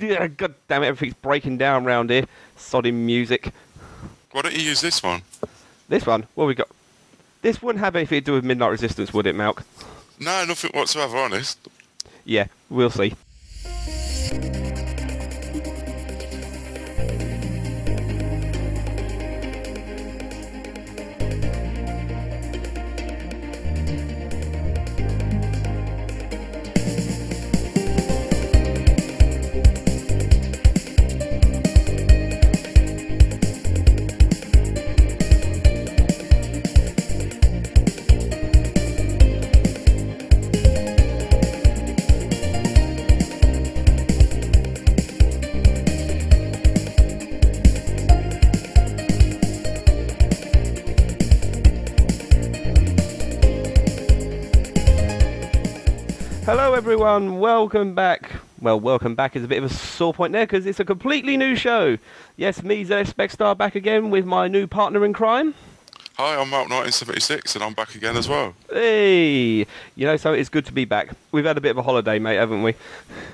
Yeah, God damn it, everything's breaking down round here. Sodding music. Why don't you use this one? This one? What we got? This wouldn't have anything to do with Midnight Resistance, would it, Malc? No, nothing whatsoever, honest. Yeah, we'll see. Hello everyone, welcome back. Well, welcome back is a bit of a sore point there because it's a completely new show. Yes, me, ZS Specstar, back again with my new partner in crime. Hi, I'm Malc 1976 and I'm back again as well. Hey! You know, so it's good to be back. We've had a bit of a holiday, mate, haven't we?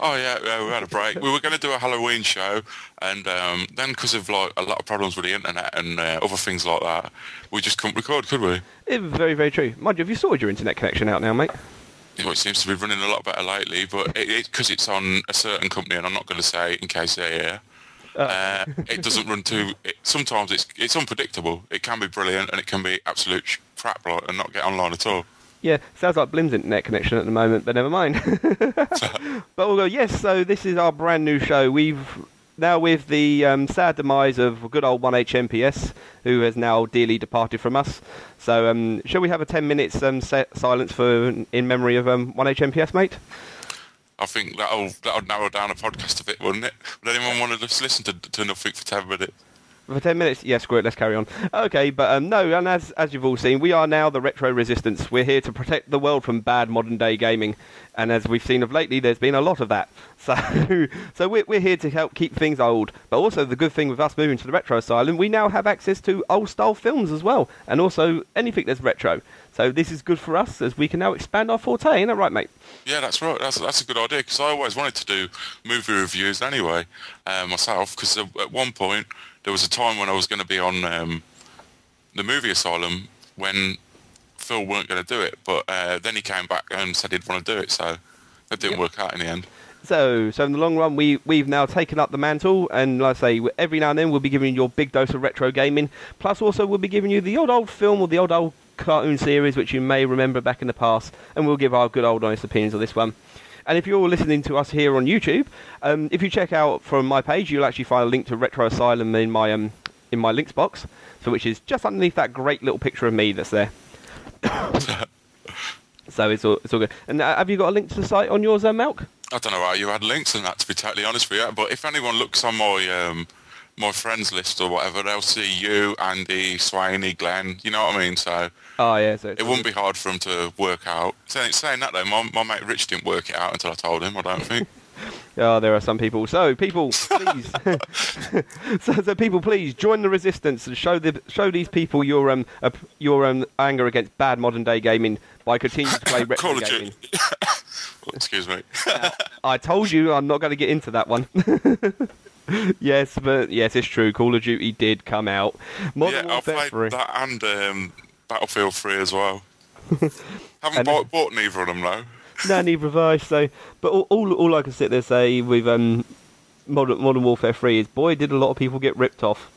Oh yeah, we had a break. We were going to do a Halloween show and then because of like a lot of problems with the internet and other things like that, we just couldn't record, could we? It was very, very true. Mind you, have you sorted your internet connection out now, mate? It seems to be running a lot better lately, but because it's on a certain company, and I'm not going to say in case they're here, it doesn't run too... sometimes it's unpredictable. It can be brilliant, and it can be absolute crap and not get online at all. Yeah, sounds like Blim's internet connection at the moment, but never mind. But we'll go, yes, so this is our brand new show. We've... Now with the sad demise of good old 1HMPS, who has now dearly departed from us. So shall we have a 10 minutes silence in memory of 1HMPS, mate? I think that'll narrow down a podcast a bit, wouldn't it? Would anyone want to just listen to nothing for 10 minutes? For 10 minutes? Yeah, screw it, let's carry on. Okay, but no, and as you've all seen, we are now the Retro Resistance. We're here to protect the world from bad modern-day gaming. And as we've seen of lately, there's been a lot of that. So we're here to help keep things old. But also, the good thing with us moving to the Retro Asylum, we now have access to old-style films as well. And also anything that's retro. So this is good for us, as we can now expand our forte. Ain't that right, mate? Yeah, that's right. That's a good idea, because I always wanted to do movie reviews anyway, myself, because at one point... There was a time when I was going to be on the movie Asylum when Phil weren't going to do it, but then he came back and said he'd want to do it, so that didn't work out in the end. So in the long run, we've now taken up the mantle, and like I say, every now and then we'll be giving you your big dose of retro gaming, plus also we'll be giving you the old film or the old cartoon series which you may remember back in the past, and we'll give our good old honest opinions of this one. And if you're listening to us here on YouTube, if you check out from my page, you'll actually find a link to Retro Asylum in my links box, so which is just underneath that great little picture of me that's there. So it's all good. And have you got a link to the site on yours, Malc? I don't know how you had links in that, to be totally honest with you, but if anyone looks on my friends list or whatever, they'll see you, Andy, Swaney, Glenn, you know what I mean? So oh yeah, so it wouldn't be hard for them to work out. Saying that though, my mate Rich didn't work it out until I told him, I don't think. Oh, there are some people. So people, please, so people, please join the resistance and show these people your anger against bad modern day gaming by continuing to play retro gaming. Excuse me. I told you I'm not going to get into that one. Yes, it's true. Call of Duty did come out. Modern Warfare I played 3. That and Battlefield 3 as well. Haven't bought neither of them though. No, neither have I. So, but all I can sit there say with Modern Warfare 3 is, boy, did a lot of people get ripped off.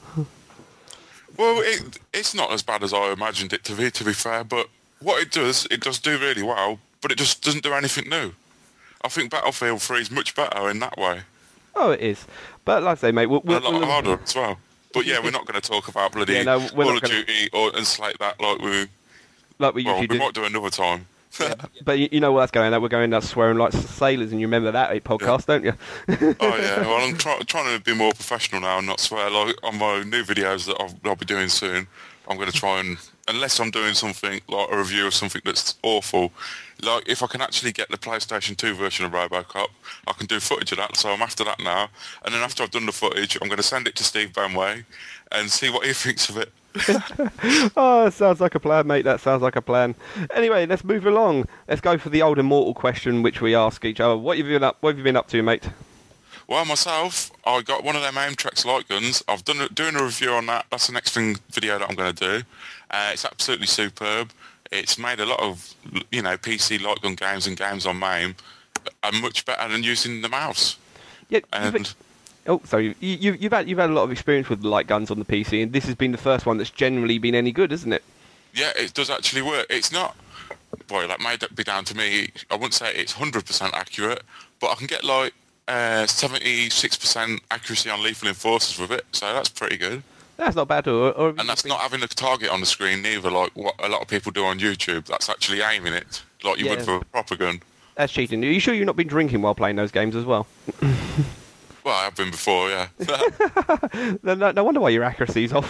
Well, it's not as bad as I imagined it to be fair. But what it does do really well. But it just doesn't do anything new. I think Battlefield 3 is much better in that way. Oh, it is. But like I say, mate, we'll a lot harder as well. But yeah, we're not going to talk about bloody Call of Duty and stuff like that like we usually do. We might do another time. Yeah, but you know what's going on. We're going out swearing like sailors, and you remember that podcast, don't you? Oh yeah. Well, I'm trying to be more professional now and not swear. Like on my new videos that I'll be doing soon, I'm going to try and, unless I'm doing something like a review of something that's awful, like if I can actually get the PlayStation 2 version of RoboCop, I can do footage of that. So I'm after that now, and then after I've done the footage, I'm going to send it to Steve Benway and see what he thinks of it. Oh, that sounds like a plan, mate. That sounds like a plan. Anyway, let's move along. Let's go for the old immortal question, which we ask each other. What have you been up to, mate? Well, myself, I got one of them aim tracks light guns. I've doing a review on that. That's the next video that I'm going to do. It's absolutely superb. It's made a lot of, PC light gun games and games on MAME are much better than using the mouse. Yeah. And sorry. You've had a lot of experience with light guns on the PC, and this has been the first one that's generally been any good, isn't it? yeah, it does actually work. It's not, boy, that may be down to me. I wouldn't say it's 100% accurate, but I can get like 76% accuracy on lethal enforcers with it, so that's pretty good. That's not bad at all. And that's not having a target on the screen neither, like what a lot of people do on YouTube. That's actually aiming it, like you would for a proper gun. That's cheating. Are you sure you've not been drinking while playing those games as well? Well, I have been before, yeah. No wonder why your accuracy's off.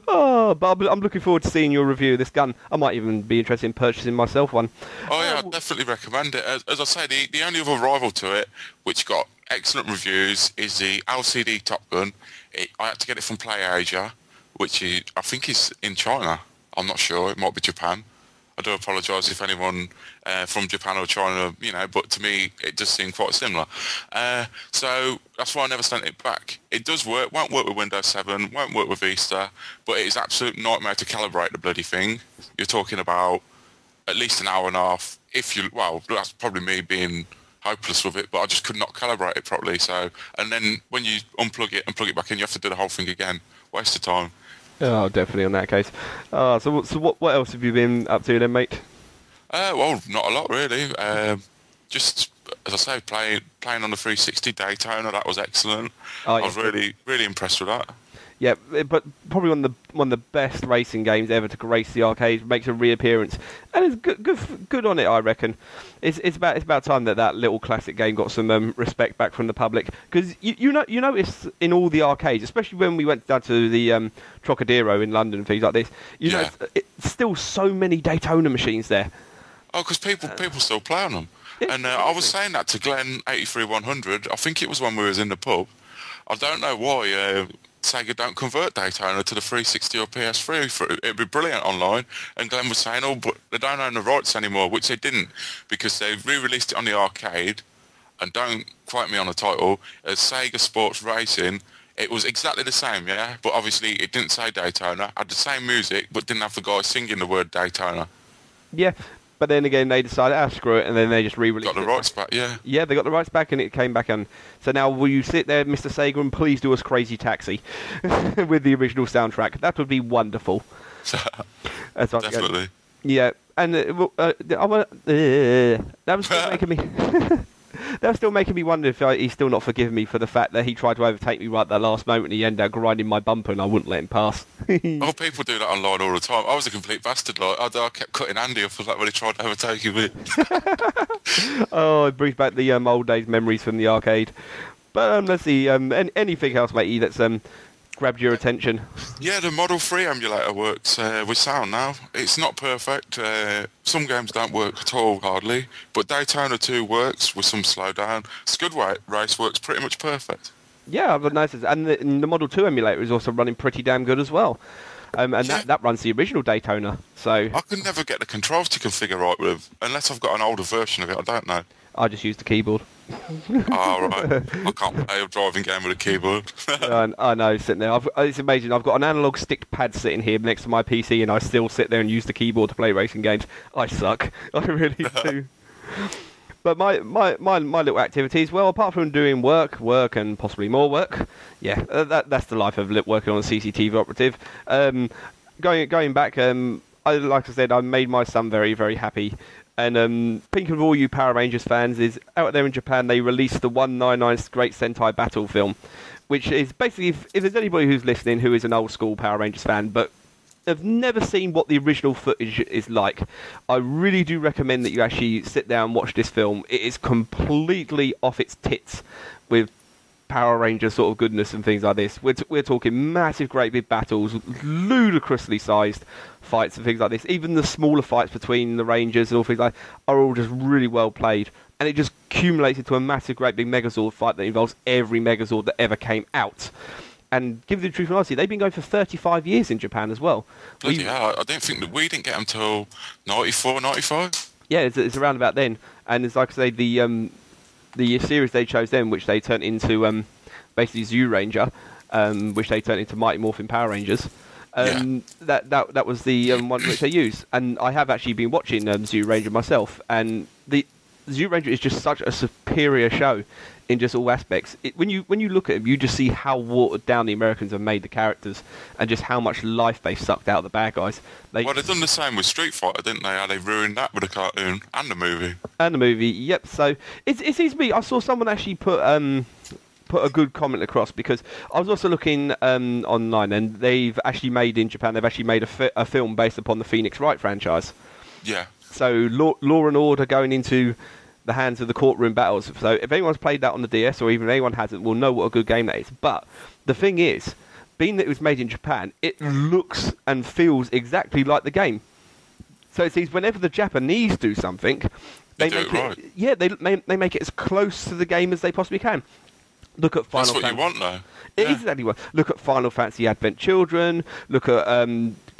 But I'm looking forward to seeing your review of this gun. I might even be interested in purchasing myself one. Oh, yeah, I'd definitely recommend it. As I say, the only other rival to it, which got excellent reviews, is the LCD Top Gun. I had to get it from PlayAsia, which I think is in China. I'm not sure. It might be Japan. I do apologise if anyone from Japan or China, but to me it does seem quite similar. So that's why I never sent it back. It does work, won't work with Windows 7, won't work with Vista, but it is an absolute nightmare to calibrate the bloody thing. You're talking about at least an hour and a half. Well, that's probably me being hopeless with it, but I just could not calibrate it properly. So, and then when you unplug it and plug it back in, you have to do the whole thing again. Waste of time. Oh, definitely on that case. So what else have you been up to then, mate? Well, not a lot really. Just as I say, playing on the 360 Daytona. That was excellent. I was really impressed with that. Yeah, but probably one of the best racing games ever to grace the arcade. Makes a reappearance, and it's good on it, I reckon. It's about time that little classic game got some respect back from the public, because you notice in all the arcades, especially when we went down to the Trocadero in London and things like this, know it's still so many Daytona machines there. Oh, because people still play on them. And I was saying that to Glenn 83100. I think it was when we was in the pub. I don't know why Sega don't convert Daytona to the 360 or PS3. It'd be brilliant online. And Glenn was saying, but they don't own the rights anymore, which they didn't, because they re-released it on the arcade, and don't quote me on the title, as Sega Sports Racing. It was exactly the same, yeah, but obviously it didn't say Daytona, had the same music, but didn't have the guy singing the word Daytona. Yeah. But then again, they decided, screw it, and then they just re-released it. Got the rights back, yeah. Yeah, they got the rights back, and it came back on. So now, will you sit there, Mr. Sega, and please do us Crazy Taxi with the original soundtrack? That would be wonderful. Definitely. Yeah, and that was still making me... That was still making me wonder if he's still not forgiven me for the fact that he tried to overtake me right at that last moment, and he ended up grinding my bumper, and I wouldn't let him pass. Oh, people do that online all the time. I was a complete bastard. Like I kept cutting Andy off for that when he tried to overtake me. Oh, it brings back the old days memories from the arcade. But let's see, anything else, matey, that's grabbed your attention? Yeah, the Model 3 emulator works with sound now. It's not perfect. Some games don't work at all, hardly. But Daytona 2 works with some slowdown. Skidway Race works pretty much perfect. Yeah, I've noticed. And the Model 2 emulator is also running pretty damn good as well. That runs the original Daytona. So I can never get the controls to configure right with, unless I've got an older version of it. I don't know. I just use the keyboard. Oh, right. I can't play a driving game with a keyboard. I know, sitting there. It's amazing. I've got an analog stick pad sitting here next to my PC, and I still sit there and use the keyboard to play racing games. I suck. I really do. But my little activities, well, apart from doing work, and possibly more work, yeah, that's the life of working on a CCTV operative. Going back, like I said, I made my son very, very happy. And thinking of all you Power Rangers fans, is out there in Japan they released the 199 Great Sentai Battle film, which is basically, if there's anybody who's listening who is an old school Power Rangers fan but have never seen what the original footage is like, I really do recommend that you actually sit down and watch this film. It is completely off its tits with Power Ranger sort of goodness and things like this. We're talking massive, great big battles, ludicrously sized fights and things like this. Even the smaller fights between the Rangers and all things like that are all just really well played. And it just accumulated to a massive, great big Megazord fight that involves every Megazord that ever came out. And give the truth and honesty, they've been going for 35 years in Japan as well. Yeah, I don't think that we didn't get them till 94, 95. Yeah, it's around about then. And it's like I say, the the series they chose then, which they turned into basically Zoo Ranger, which they turned into Mighty Morphin Power Rangers. That was the one which they used, and I have actually been watching Zoo Ranger myself, and the Zoo Ranger is just such a superior show in just all aspects. When you look at them, you just see how watered down the Americans have made the characters, and just how much life they've sucked out of the bad guys. Well, they've done the same with Street Fighter, didn't they? How they ruined that with the cartoon and the movie. And the movie, yep. So it seems to me, I saw someone actually put a good comment across, because I was also looking online, and they've actually made in Japan. They've actually made a film based upon the Phoenix Wright franchise. Yeah. So Law and Order going into the hands of the courtroom battles. So if anyone's played that on the DS, or even if anyone hasn't, will know what a good game that is. But the thing is, being that it was made in Japan, it looks and feels exactly like the game. So it seems whenever the Japanese do something, they make it right. Yeah, they make it as close to the game as they possibly can. Look at Final Fantasy. That's what you want, though. It is exactly what. Look at Final Fantasy Advent Children. Look at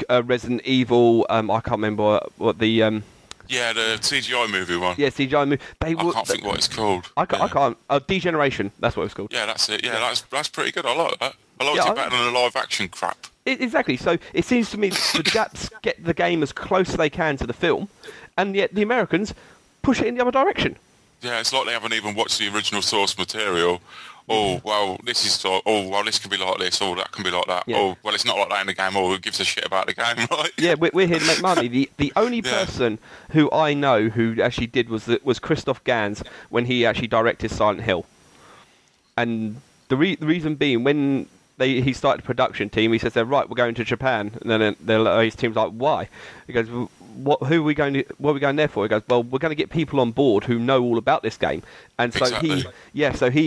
Resident Evil. I can't remember what the. Yeah, the CGI movie one. Yeah, CGI movie. I can't think what it's called. I can't. Degeneration. That's what it's called. Yeah, that's it. Yeah, that's pretty good. I like that. I liked it better than the live action crap. Exactly. So it seems to me the Japs get the game as close as they can to the film, and yet the Americans push it in the other direction. Yeah, it's like they haven't even watched the original source material. Oh, well, this is... Oh, well, this can be like this, or that can be like that. Yeah. Oh, well, it's not like that in the game. Oh, who gives a shit about the game, right? Yeah, we're here to make money. The only person who I know who actually did was Christoph Gans when he actually directed Silent Hill. And the reason being, when he started the production team, he says, they're right, we're going to Japan. And then his team's like, why? He goes, what are we going there for? He goes, well, we're going to get people on board who know all about this game. And so he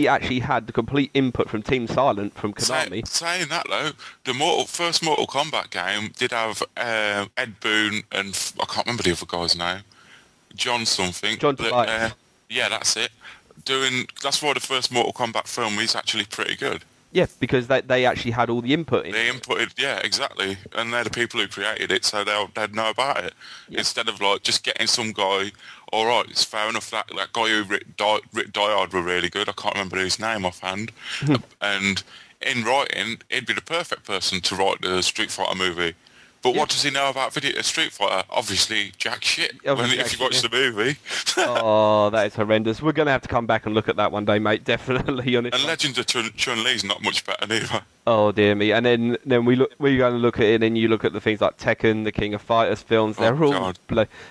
actually had the complete input from Team Silent, from Konami. Saying that, though, the first Mortal Kombat game did have Ed Boon and I can't remember the other guy's name. John something. John Tobias. Yeah, that's it. That's why the first Mortal Kombat film is actually pretty good. Yeah, because they actually had all the input in. They inputted, yeah, exactly. And they're the people who created it, so they'd know about it. Yeah. Instead of, like, just getting some guy, all right, it's fair enough that guy who writ Die Hard were really good. I can't remember his name offhand. And in writing, he'd be the perfect person to write the Street Fighter movie. But what does he know about Street Fighter? Obviously, jack shit, if you watch the movie. Oh, that is horrendous. We're going to have to come back and look at that one day, mate, definitely. And Legends of Chun-Li's not much better either. Oh, dear me. And then we're going to look at it, and then you look at the things like Tekken, the King of Fighters films. They're all...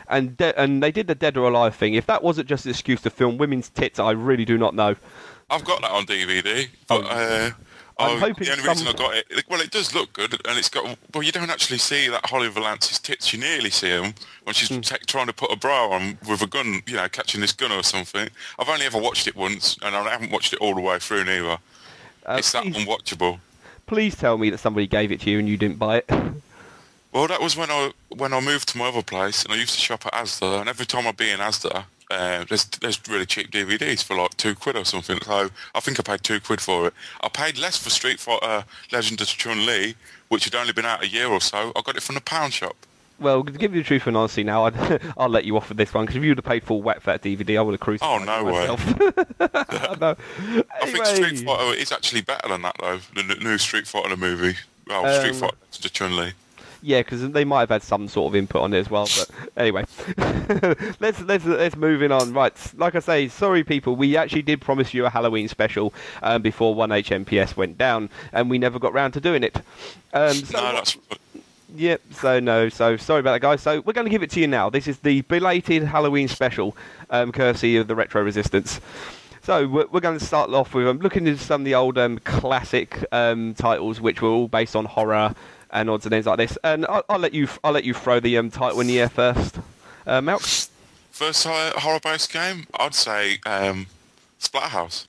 And they did the Dead or Alive thing. If that wasn't just an excuse to film women's tits, I really do not know. I've got that on DVD, but... I'm hoping the only reason I got it, well, it does look good, and it's got. Well, you don't actually see that Holly Valance's tits. You nearly see them when she's trying to put a bra on with a gun, catching this gun or something. I've only ever watched it once, and I haven't watched it all the way through neither. It's that unwatchable. Please tell me that somebody gave it to you and you didn't buy it. Well, that was when I moved to my other place, and I used to shop at Asda, and every time I'd be in Asda. There's really cheap DVDs for like £2 or something, so I think I paid £2 for it. I paid less for Street Fighter Legend of Chun-Li, which had only been out a year or so. I got it from the pound shop. Well, to give you the truth and honesty now, I'll let you off with this one, because if you would have paid full whack for that DVD, I would have crucified myself. No. I think Street Fighter is actually better than that, though, the new Street Fighter movie. Well, Street Fighter Legend of Chun-Li. Yeah, because they might have had some sort of input on it as well. But anyway, let's moving on. Right, like I say, sorry people, we actually did promise you a Halloween special before 1HMPS went down, and we never got round to doing it. Yep. So sorry about that, guys. So we're going to give it to you now. This is the belated Halloween special, courtesy of the Retro Resistance. So we're going to start off with looking into some of the old classic titles, which were all based on horror and odds and ends like this, and I'll let you throw the title in the air first, Malc. First horror-based game, I'd say Splatter House.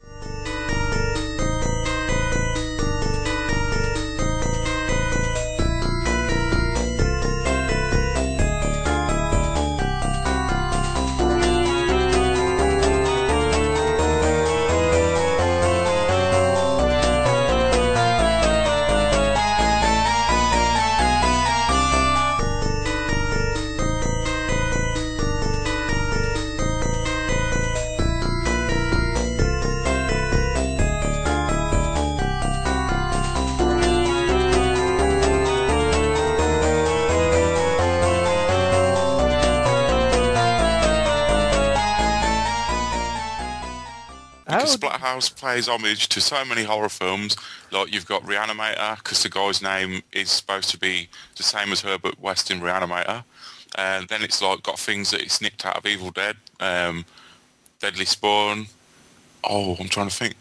Splatterhouse pays homage to so many horror films. Like, you've got Reanimator, because the guy's name is supposed to be the same as Herbert West in Reanimator. And then it's like got things that it's nicked out of Evil Dead, Deadly Spawn. Oh, I'm trying to think.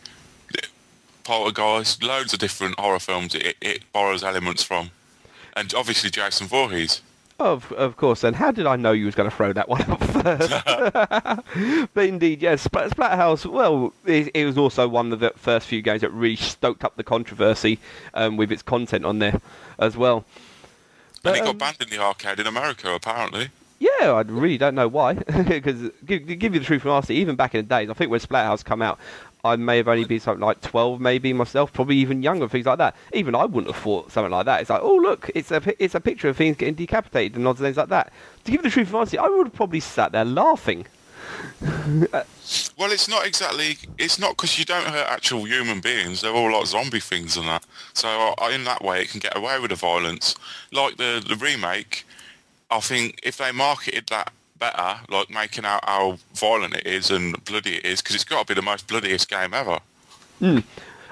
Poltergeist, loads of different horror films it borrows elements from. And obviously Jason Voorhees. Of course, and how did I know you was going to throw that one up first? But indeed, yes, Splatterhouse, well, it was also one of the first few games that really stoked up the controversy with its content on there as well. And it got banned in the arcade in America, apparently. Yeah, I really don't know why. Because, give you the truth and honesty, even back in the days, I think when Splatterhouse come out, I may have only been something like 12, maybe myself, probably even younger, things like that. Even I wouldn't have thought something like that. It's like, oh look, it's a picture of things getting decapitated and odds and things like that. To give you the truth and honesty, I would have probably sat there laughing. Well, it's not because you don't hurt actual human beings. They're all like zombie things and that. So in that way, it can get away with the violence. Like the remake, I think if they marketed that better, like making out how violent it is and bloody it is, because it's got to be the most bloodiest game ever.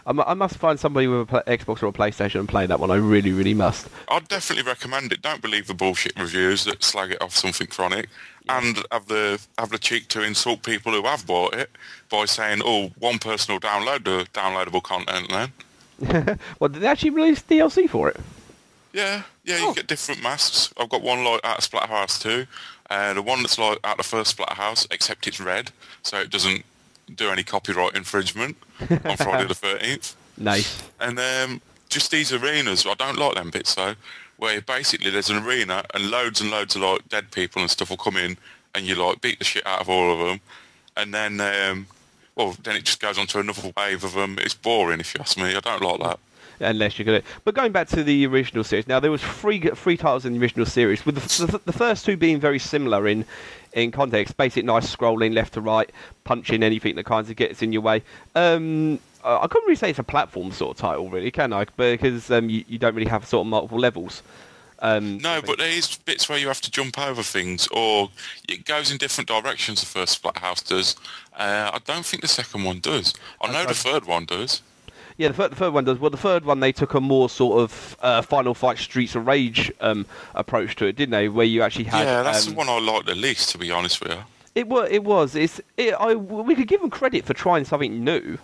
I must find somebody with an Xbox or a PlayStation and play that one. I really, really must. I'd definitely recommend it. Don't believe the bullshit reviews that slag it off something chronic, and have the cheek to insult people who have bought it by saying, "Oh, one person will download the downloadable content." Then, well, did they actually release DLC for it? Yeah, you get different masks. I've got one like out of Splatterhouse 2, the one that's like out of the first Splatterhouse, except it's red, so it doesn't do any copyright infringement on Friday the 13th. Nice. And just these arenas, I don't like them bits though, where basically there's an arena and loads of like dead people and stuff will come in and you like beat the shit out of all of them, and then then it just goes on to another wave of them. It's boring, if you ask me. I don't like that. Unless you're going to... But going back to the original series, now there was three titles in the original series, with the first two being very similar in context. Basic, nice scrolling left to right, punching anything that kind of gets in your way. I couldn't really say it's a platform sort of title, really, can I? Because you don't really have sort of multiple levels. No, but there is bits where you have to jump over things, or it goes in different directions, the first Splatterhouse does. I don't think the second one does. I know the third one does. Yeah, the third one does. Well, the third one, they took a more sort of Final Fight Streets of Rage approach to it, didn't they? Where you actually had... Yeah, that's the one I liked the least, to be honest with you. It was. We could give them credit for trying something new.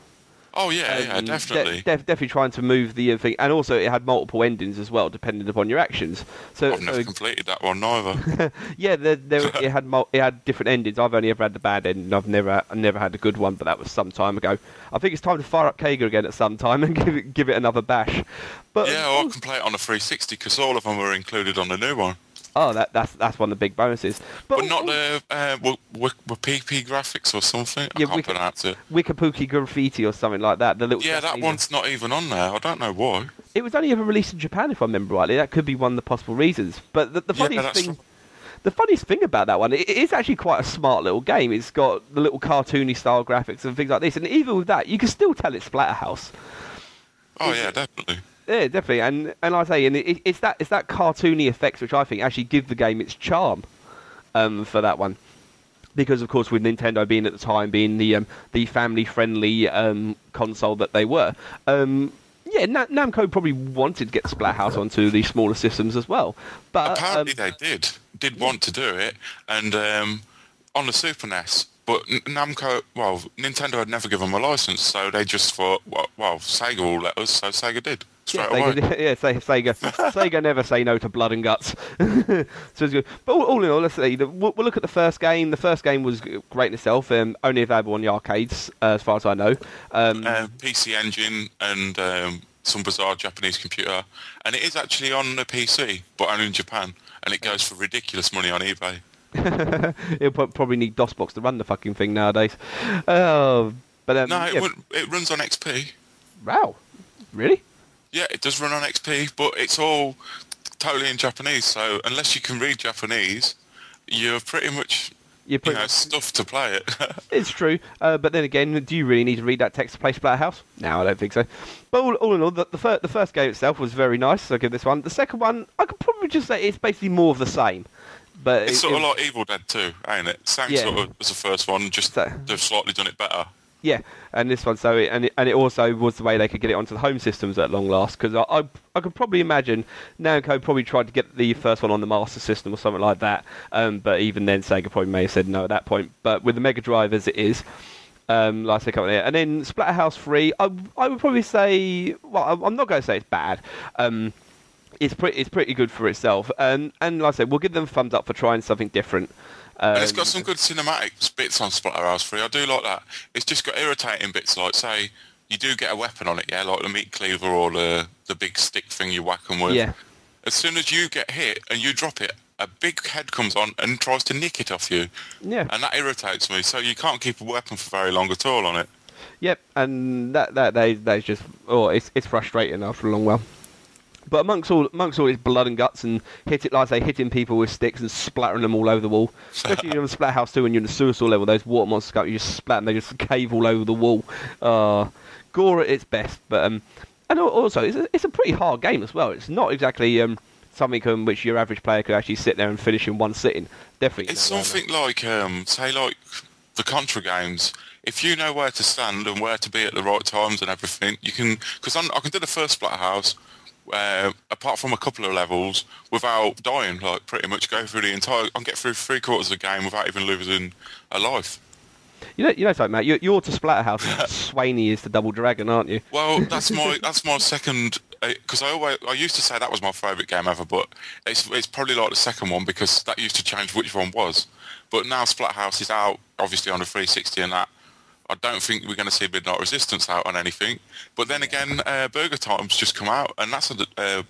Oh, yeah, definitely. Definitely trying to move the thing. And also, it had multiple endings as well, depending upon your actions. So I've never completed that one, neither. Yeah, it had different endings. I've only ever had the bad ending. I've never had a good one, but that was some time ago. I think it's time to fire up Kager again at some time and give it another bash. But yeah, I can play it on a 360 because all of them were included on the new one. Oh, that's one of the big bonuses. But not the PP graphics or something. I can't pronounce it. Wikipookie Graffiti or something like that. That one's not even on there. I don't know why. It was only ever released in Japan, if I remember rightly. That could be one of the possible reasons. But the funniest thing about that one, it is actually quite a smart little game. It's got the little cartoony style graphics and things like this. And even with that, you can still tell it's Splatterhouse. Oh, yeah, definitely. Yeah, definitely, and I say, and it's that cartoony effects which I think actually give the game its charm, for that one, because of course with Nintendo being at the time being the family friendly console that they were, Namco probably wanted to get Splatterhouse onto the smaller systems as well, but apparently they did want to do it, and on the Super NES. But Nintendo had never given them a license, so they just thought, well, Sega will let us, so Sega did. Sega never say no to blood and guts. So it's good. But all in all, let's say we'll look at the first game. The first game was great in itself. Only available on the arcades, as far as I know. PC Engine and some bizarre Japanese computer, and it is actually on the PC, but only in Japan, and it goes for ridiculous money on eBay. It'll probably need DOSBox to run the fucking thing nowadays. No, it runs on XP. Wow, really? Yeah, it does run on XP, but it's all totally in Japanese. So unless you can read Japanese, you're pretty much stuffed to play it. It's true, but then again, do you really need to read that text to play Splatterhouse? No, I don't think so. But all in all, the first game itself was very nice. So I'll give this one. The second one, I could probably just say it's basically more of the same. But it's sort of like Evil Dead 2, ain't it? Same sort of as the first one, just they've slightly done it better. Yeah, and this one, and it also was the way they could get it onto the home systems at long last, because I could probably imagine Namco probably tried to get the first one on the Master System or something like that, but even then Sega probably may have said no at that point. But with the Mega Drive as it is, like I said, there, and then Splatter House 3, I would probably say, well, I'm not going to say it's bad. It's pretty good for itself, and like I said, we'll give them a thumbs up for trying something different. And it's got some good cinematic bits on Splatter House 3. I do like that. It's just got irritating bits, like, say, you do get a weapon on it, yeah, like the meat cleaver or the big stick thing you whack them with. Yeah. As soon as you get hit and you drop it, a big head comes on and tries to nick it off you. Yeah. And that irritates me, so you can't keep a weapon for very long at all on it. Yep, and that's just, it's frustrating after a long while. But amongst all its blood and guts and hitting people with sticks and splattering them all over the wall, especially on Splatter House 2 when you're in the sewer store level, those water monsters come, you just splat and they just cave all over the wall. Gore at its best, but and also it's a pretty hard game as well. It's not exactly something which your average player could actually sit there and finish in one sitting. Definitely, it's something like say like the Contra games. If you know where to stand and where to be at the right times and everything, you can. Because I can do the first Splatter House. Apart from a couple of levels, without dying, like pretty much go through the entire. I can get through 3/4 of the game without even losing a life. You know something, Matt. You're to Splatter House. Swaney is to Double Dragon, aren't you? Well, that's my second. Because I used to say that was my favourite game ever, but it's probably like the second one because that used to change which one was. But now Splatter House is out, obviously on the 360 and that. I don't think we're going to see Midnight Resistance out on anything. But then again, Burger Time's just come out, and that's a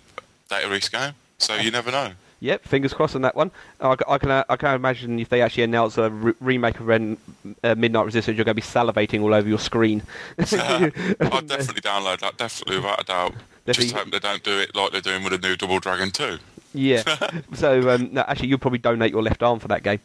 data release game, so you never know. Yep, fingers crossed on that one. I can imagine if they actually announce a remake of Midnight Resistance, you're going to be salivating all over your screen. I'd definitely download that, definitely, without a doubt. Definitely. Just hope they don't do it like they're doing with the new Double Dragon 2. Yeah. So, no, actually, you'll probably donate your left arm for that game.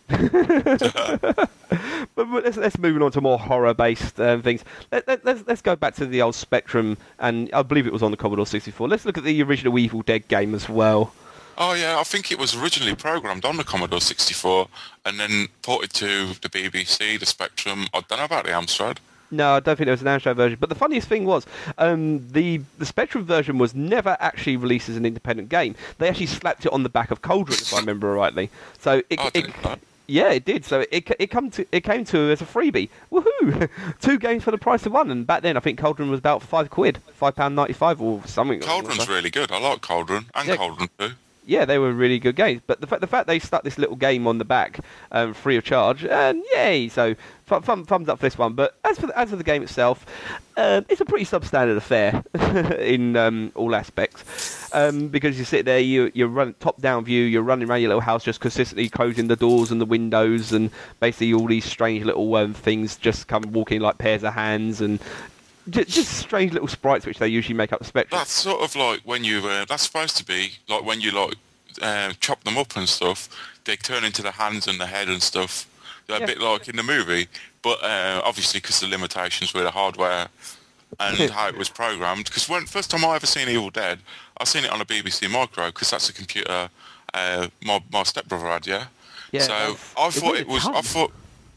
But let's move on to more horror-based things. Let's go back to the old Spectrum, and I believe it was on the Commodore 64. Let's look at the original Evil Dead game as well. Oh, yeah, I think it was originally programmed on the Commodore 64 and then ported to the BBC, the Spectrum. I don't know about the Amstrad. No, I don't think there was an Amstrad version. But the funniest thing was, the Spectrum version was never actually released as an independent game. They actually slapped it on the back of Cauldron, if I remember rightly. So yeah, it did. So it came to as a freebie. Woohoo! 2 games for the price of 1. And back then, I think Cauldron was about £5, £5.95 or something. Cauldron's really good. I like Cauldron and Cauldron too. Yeah, they were really good games. But the fact they stuck this little game on the back, free of charge, and yay! So thumbs up for this one. But as for the game itself, it's a pretty substandard affair in all aspects. Because you sit there, you run top-down view, you're running around your little house, just consistently closing the doors and the windows, and basically all these strange little things just come walking like pairs of hands and. Just strange little sprites which they usually make up the Spectrum. That's sort of like when you... that's supposed to be like when you chop them up and stuff. They turn into the hands and the head and stuff. They're a bit like in the movie. But obviously because the limitations with the hardware and how it was programmed. Because first time I ever seen Evil Dead, I seen it on a BBC Micro because that's a computer my stepbrother had, yeah? So I thought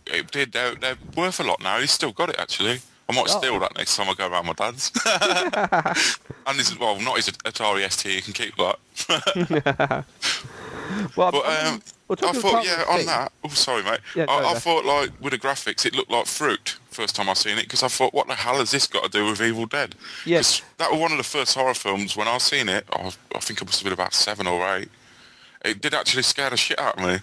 it did. They're worth a lot now. He's still got it, actually. I might steal that next time I go around my dad's. And not his Atari ST, you can keep that. Well, but I thought, on that... Oh, sorry, mate. Yeah, I thought, like, with the graphics, it looked like fruit first time I seen it, because I thought, what the hell has this got to do with Evil Dead? Yes. That was one of the first horror films when I seen it. I think it must have been about 7 or 8. It did actually scare the shit out of me.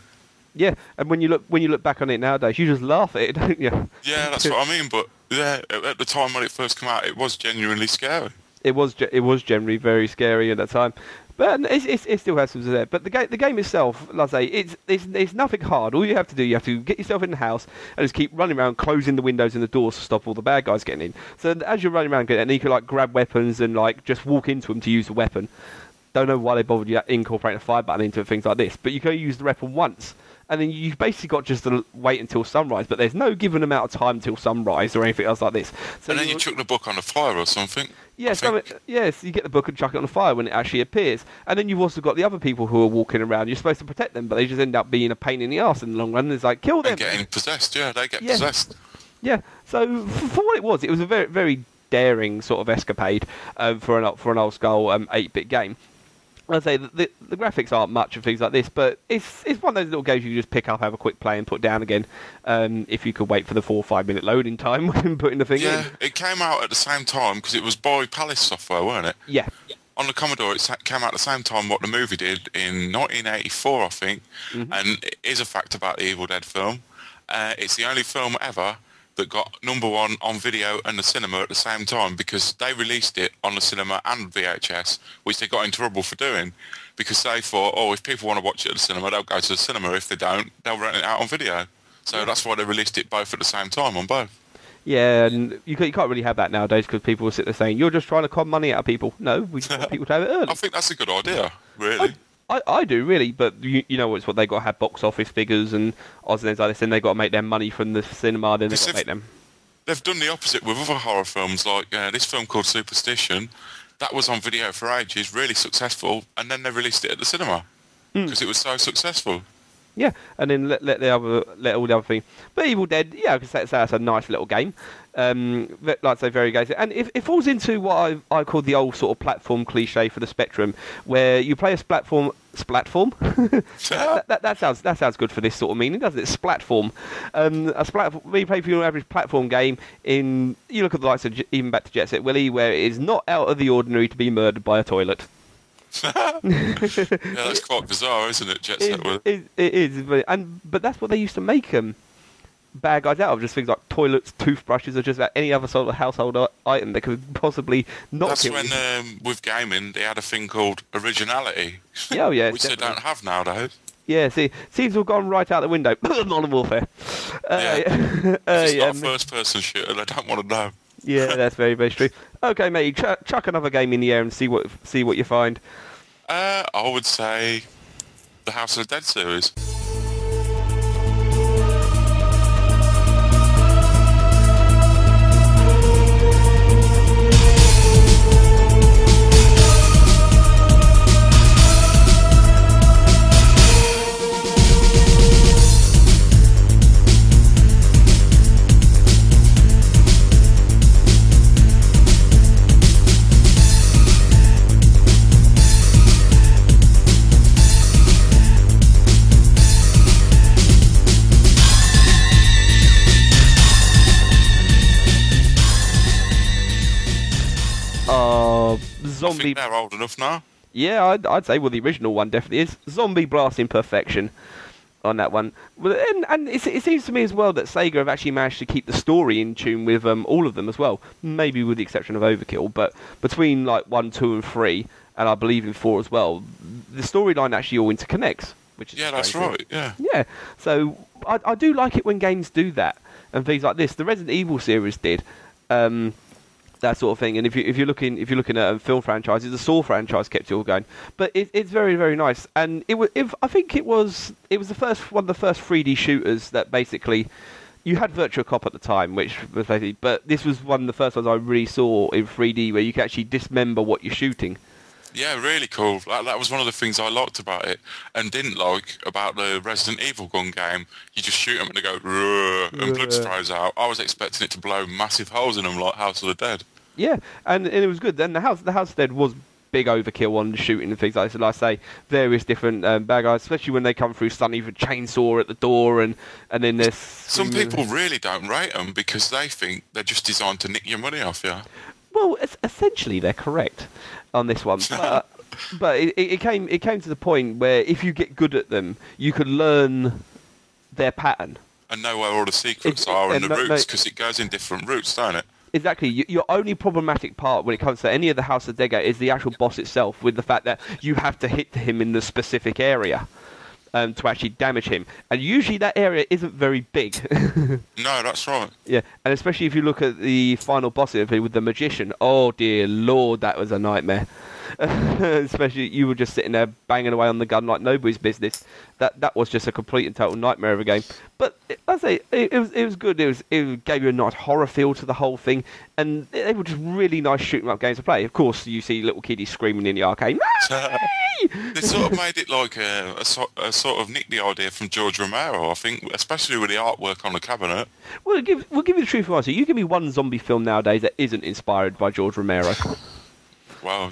Yeah, and when you look back on it nowadays, you just laugh at it, don't you? Yeah, that's what I mean, but... Yeah, at the time when it first came out, it was genuinely scary. It was generally very scary at that time, but it still has some there. But the game itself, like I say, it's nothing hard. All you have to do, you have to get yourself in the house and just keep running around, closing the windows and the doors to stop all the bad guys getting in. So as you're running around, and you can like grab weapons and like just walk into them to use the weapon. Don't know why they bothered you incorporating a fire button into things like this, but you can use the weapon once. And then you've basically got just to wait until sunrise, but there's no given amount of time till sunrise or anything else like this. So and then you chuck the book on the fire or something? Yes, yes, you get the book and chuck it on the fire when it actually appears. And then you've also got the other people who are walking around. You're supposed to protect them, but they just end up being a pain in the arse in the long run. It's like, kill them. And getting possessed, yeah, they get possessed. Yeah. So for what it was a very very daring sort of escapade for an old school 8-bit game. I'd say the graphics aren't much of things like this, but it's one of those little games you just pick up, have a quick play, and put down again. If you could wait for the 4 or 5 minute loading time when putting the thing in. Yeah, it came out at the same time because it was by Palace Software, weren't it? Yeah. On the Commodore, it came out at the same time what the movie did in 1984, I think. And it is a fact about the Evil Dead film. It's the only film ever that got #1 on video and the cinema at the same time, because they released it on the cinema and VHS, which they got in trouble for doing, because they thought, oh, if people want to watch it at the cinema, they'll go to the cinema. If they don't, they'll rent it out on video. So that's why they released it both at the same time on both. Yeah, and you can't really have that nowadays because people will sit there saying, you're just trying to con money out of people. No, we just want people to have it early. I think that's a good idea, really. I do, really, but you know it's what they got to have box office figures and odds and ends like this, and they got to make their money from the cinema, then they've got to make them. They've done the opposite with other horror films, like this film called Superstition. That was on video for ages, really successful, and then they released it at the cinema because it was so successful. Yeah, and then let all the other thing. But Evil Dead, yeah, I can say that's a nice little game. Like I say, very engaging. And it falls into what I call the old sort of platform cliche for the Spectrum, where you play a splatform. that sounds good for this sort of meaning, doesn't it? Splatform. A splatform. When you play for your average platform game, you look at the likes of even back to Jet Set Willy, where it is not out of the ordinary to be murdered by a toilet. Yeah, that's quite bizarre, isn't it, Jet Set Willy? It is, but that's what they used to make bad guys out of, just things like toilets, toothbrushes, or just about any other sort of household item that could possibly not That's kill when, with gaming, they had a thing called originality. Oh, yeah, which they don't have nowadays. Yeah, see, seems to have gone right out the window. Modern Warfare. It's not a first-person shooter, they don't want to know. Yeah, that's very, very true. Okay, mate, chuck another game in the air and see what you find. I would say the House of the Dead series. Zombie. I think they're old enough now. Yeah, I'd say, well, the original one definitely is. Zombie blasting perfection on that one. And it seems to me as well that Sega have actually managed to keep the story in tune with all of them as well. Maybe with the exception of Overkill, but between like 1, 2, and 3, and I believe in 4 as well, the storyline actually all interconnects. Which is that's right. Yeah. Yeah. So I do like it when games do that and things like this. The Resident Evil series did. That sort of thing, and if you're looking at film franchises, the Saw franchise kept it all going. But it's very, very nice, and I think it was one of the first 3D shooters that basically you had Virtua Cop at the time, which was basically, but this was one of the first ones I really saw in 3D where you could actually dismember what you're shooting. Yeah, really cool. That was one of the things I liked about it and didn't like about the Resident Evil gun game. You just shoot them and they go, and blood sprays out. I was expecting it to blow massive holes in them like House of the Dead. Yeah, and it was good. Then the House of the Dead was big overkill on shooting and things like this. And like I say, various different bad guys, especially when they come through suddenly with a chainsaw at the door, and then there's... Some people really don't rate them because they think they're just designed to nick your money off you. Well, essentially they're correct on this one, but it came to the point where if you get good at them, you could learn their pattern and know where all the secrets are and the routes, because it goes in different routes, don't it? Exactly. Your only problematic part when it comes to any of the House of Dead is the actual boss itself, with the fact that you have to hit him in the specific area to actually damage him, and usually that area isn't very big. No, that's right. Yeah, and especially if you look at the final boss with the magician. Oh dear lord, that was a nightmare. Especially you were just sitting there banging away on the gun like nobody's business. That was just a complete and total nightmare of a game. But I'd say it was good. It gave you a nice horror feel to the whole thing, and they were just really nice shooting up games to play. Of course, you see little kiddies screaming in the arcade. They sort of made it like a sort of nicked the idea from George Romero, I think, especially with the artwork on the cabinet. We'll give you the truth of answer. You give me one zombie film nowadays that isn't inspired by George Romero. Well,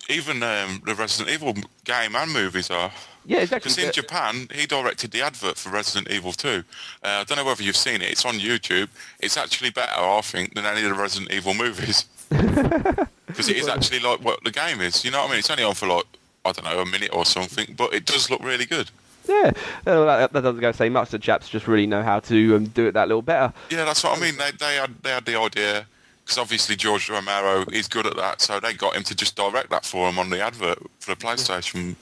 even the Resident Evil game and movies are. Yeah, exactly. Because in Japan, he directed the advert for Resident Evil 2. I don't know whether you've seen it. It's on YouTube. It's actually better, I think, than any of the Resident Evil movies. Because it is actually like what the game is. You know what I mean? It's only on for like, I don't know, a minute or something, but it does look really good. Yeah, that doesn't go to say much. The chaps just really know how to do it that little better. Yeah, that's what I mean. They had the idea, because obviously George Romero is good at that, so they got him to just direct that for him on the advert for the PlayStation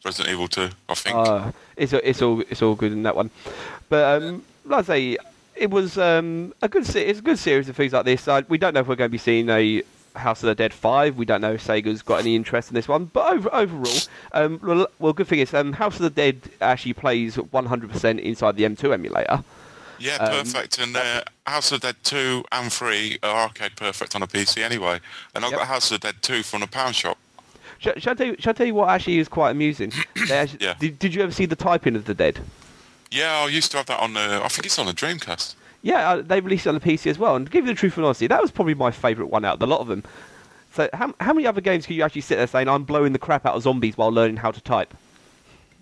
Resident Evil 2, I think. It's all good in that one. But like I say, it was a good series of things like this. We don't know if we're going to be seeing a House of the Dead 5. We don't know if Sega's got any interest in this one. But overall, well, good thing is House of the Dead actually plays 100% inside the M2 emulator. Yeah, perfect. And House of the Dead 2 and 3 are arcade perfect on a PC anyway. And I got House of the Dead 2 from the Pound Shop. Shall I tell you what actually is quite amusing? Yeah. Did you ever see the typing of the Dead? Yeah, I used to have that on I think it's on the Dreamcast. Yeah, they released it on the PC as well. And to give you the truth and honesty, that was probably my favourite one out of the lot of them. So how many other games can you actually sit there saying, I'm blowing the crap out of zombies while learning how to type?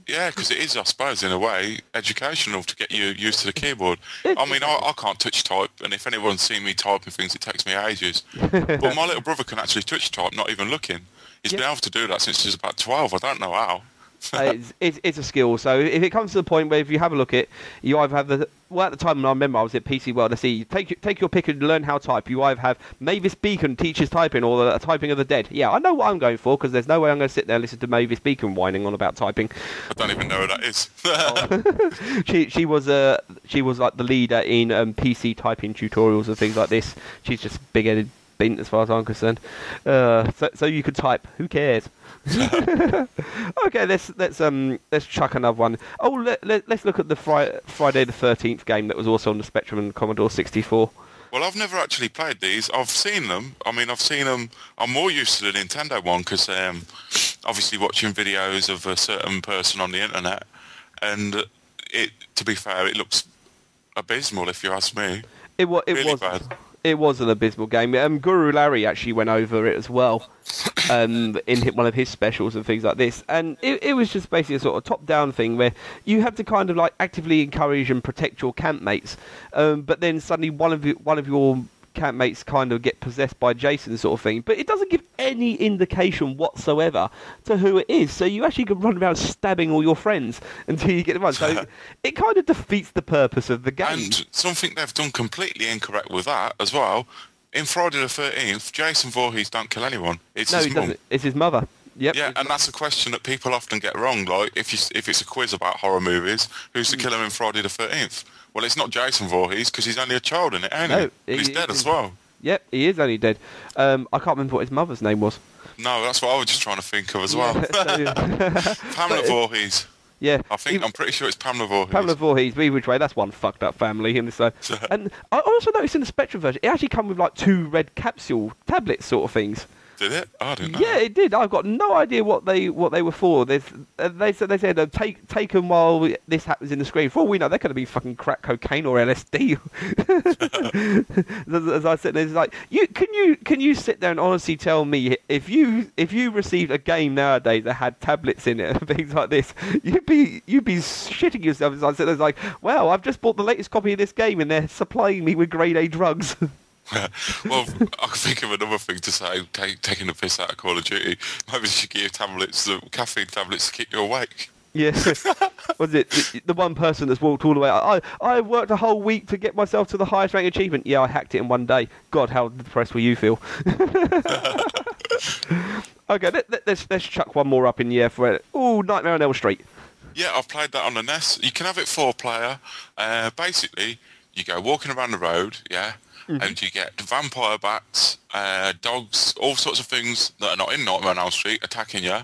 Yeah, because it is, I suppose, in a way, educational to get you used to the keyboard. I mean, I can't touch type, and if anyone's seen me typing things, it takes me ages. But my little brother can actually touch type, not even looking. He's been able to do that since he was about 12. I don't know how. It's a skill. So if it comes to the point where if you have a look at, you either have at the time I remember I was at PC World. I see take your pick and learn how to type. You either have Mavis Beacon teaches typing or the typing of the dead. Yeah, I know what I'm going for because there's no way I'm going to sit there and listen to Mavis Beacon whining on about typing. I don't even know who that is. She was like the leader in PC typing tutorials and things like this. She's just big-headed bint as far as I'm concerned. So you can type. Who cares? Okay, let's chuck another one. Oh, let's look at the Friday the 13th game that was also on the Spectrum and Commodore 64. Well, I've never actually played these. I've seen them. I mean, I've seen them. I'm more used to the Nintendo one because obviously watching videos of a certain person on the internet, and to be fair, it looks abysmal if you ask me. It was bad. It was an abysmal game. Guru Larry actually went over it as well in one of his specials and things like this. And it was just basically a sort of top-down thing where you had to kind of like actively encourage and protect your campmates. But then suddenly one of your campmates kind of get possessed by Jason sort of thing. But it doesn't give any indication whatsoever to who it is. So you actually can run around stabbing all your friends until you get them one. So it kind of defeats the purpose of the game. And something they've done completely incorrect with that as well. In Friday the 13th, Jason Voorhees don't kill anyone. It's his mum. It's his mother. Yep. Yeah, and that's a question that people often get wrong. Like, if it's a quiz about horror movies, who's the killer in Friday the 13th? Well, it's not Jason Voorhees because he's only a child in it, ain't he? He's dead as well. Yep, he is only dead. I can't remember what his mother's name was. No, that's what I was just trying to think of as well. Pamela Voorhees. Yeah, I'm pretty sure it's Pamela Voorhees. Pamela Voorhees, which way? That's one fucked up family. And I also noticed in the Spectrum version, it actually come with like 2 red capsule tablets sort of things. Did it? I didn't know. Yeah, it did. I've got no idea what they were for. They said take them while this happens in the screen. For all we know, they could have been fucking crack cocaine or LSD. As I said, it's like can you sit there and honestly tell me if you received a game nowadays that had tablets in it and things like this, you'd be shitting yourself. As I said, it's like, wow, I've just bought the latest copy of this game and they're supplying me with grade A drugs. Well, I can think of another thing to say, taking the piss out of Call of Duty. Maybe they should give you caffeine tablets to keep you awake. Yeah. Was it the one person that's walked all the way? I worked a whole week to get myself to the highest rank achievement. Yeah, I hacked it in one day. God, how depressed will you feel? Okay, let's chuck one more up in the air for it. Ooh, Nightmare on Elm Street. Yeah, I've played that on the NES. You can have it 4-player. Basically, you go walking around the road, yeah, and you get vampire bats, dogs, all sorts of things that are not in Nightmare on Elm Street attacking you.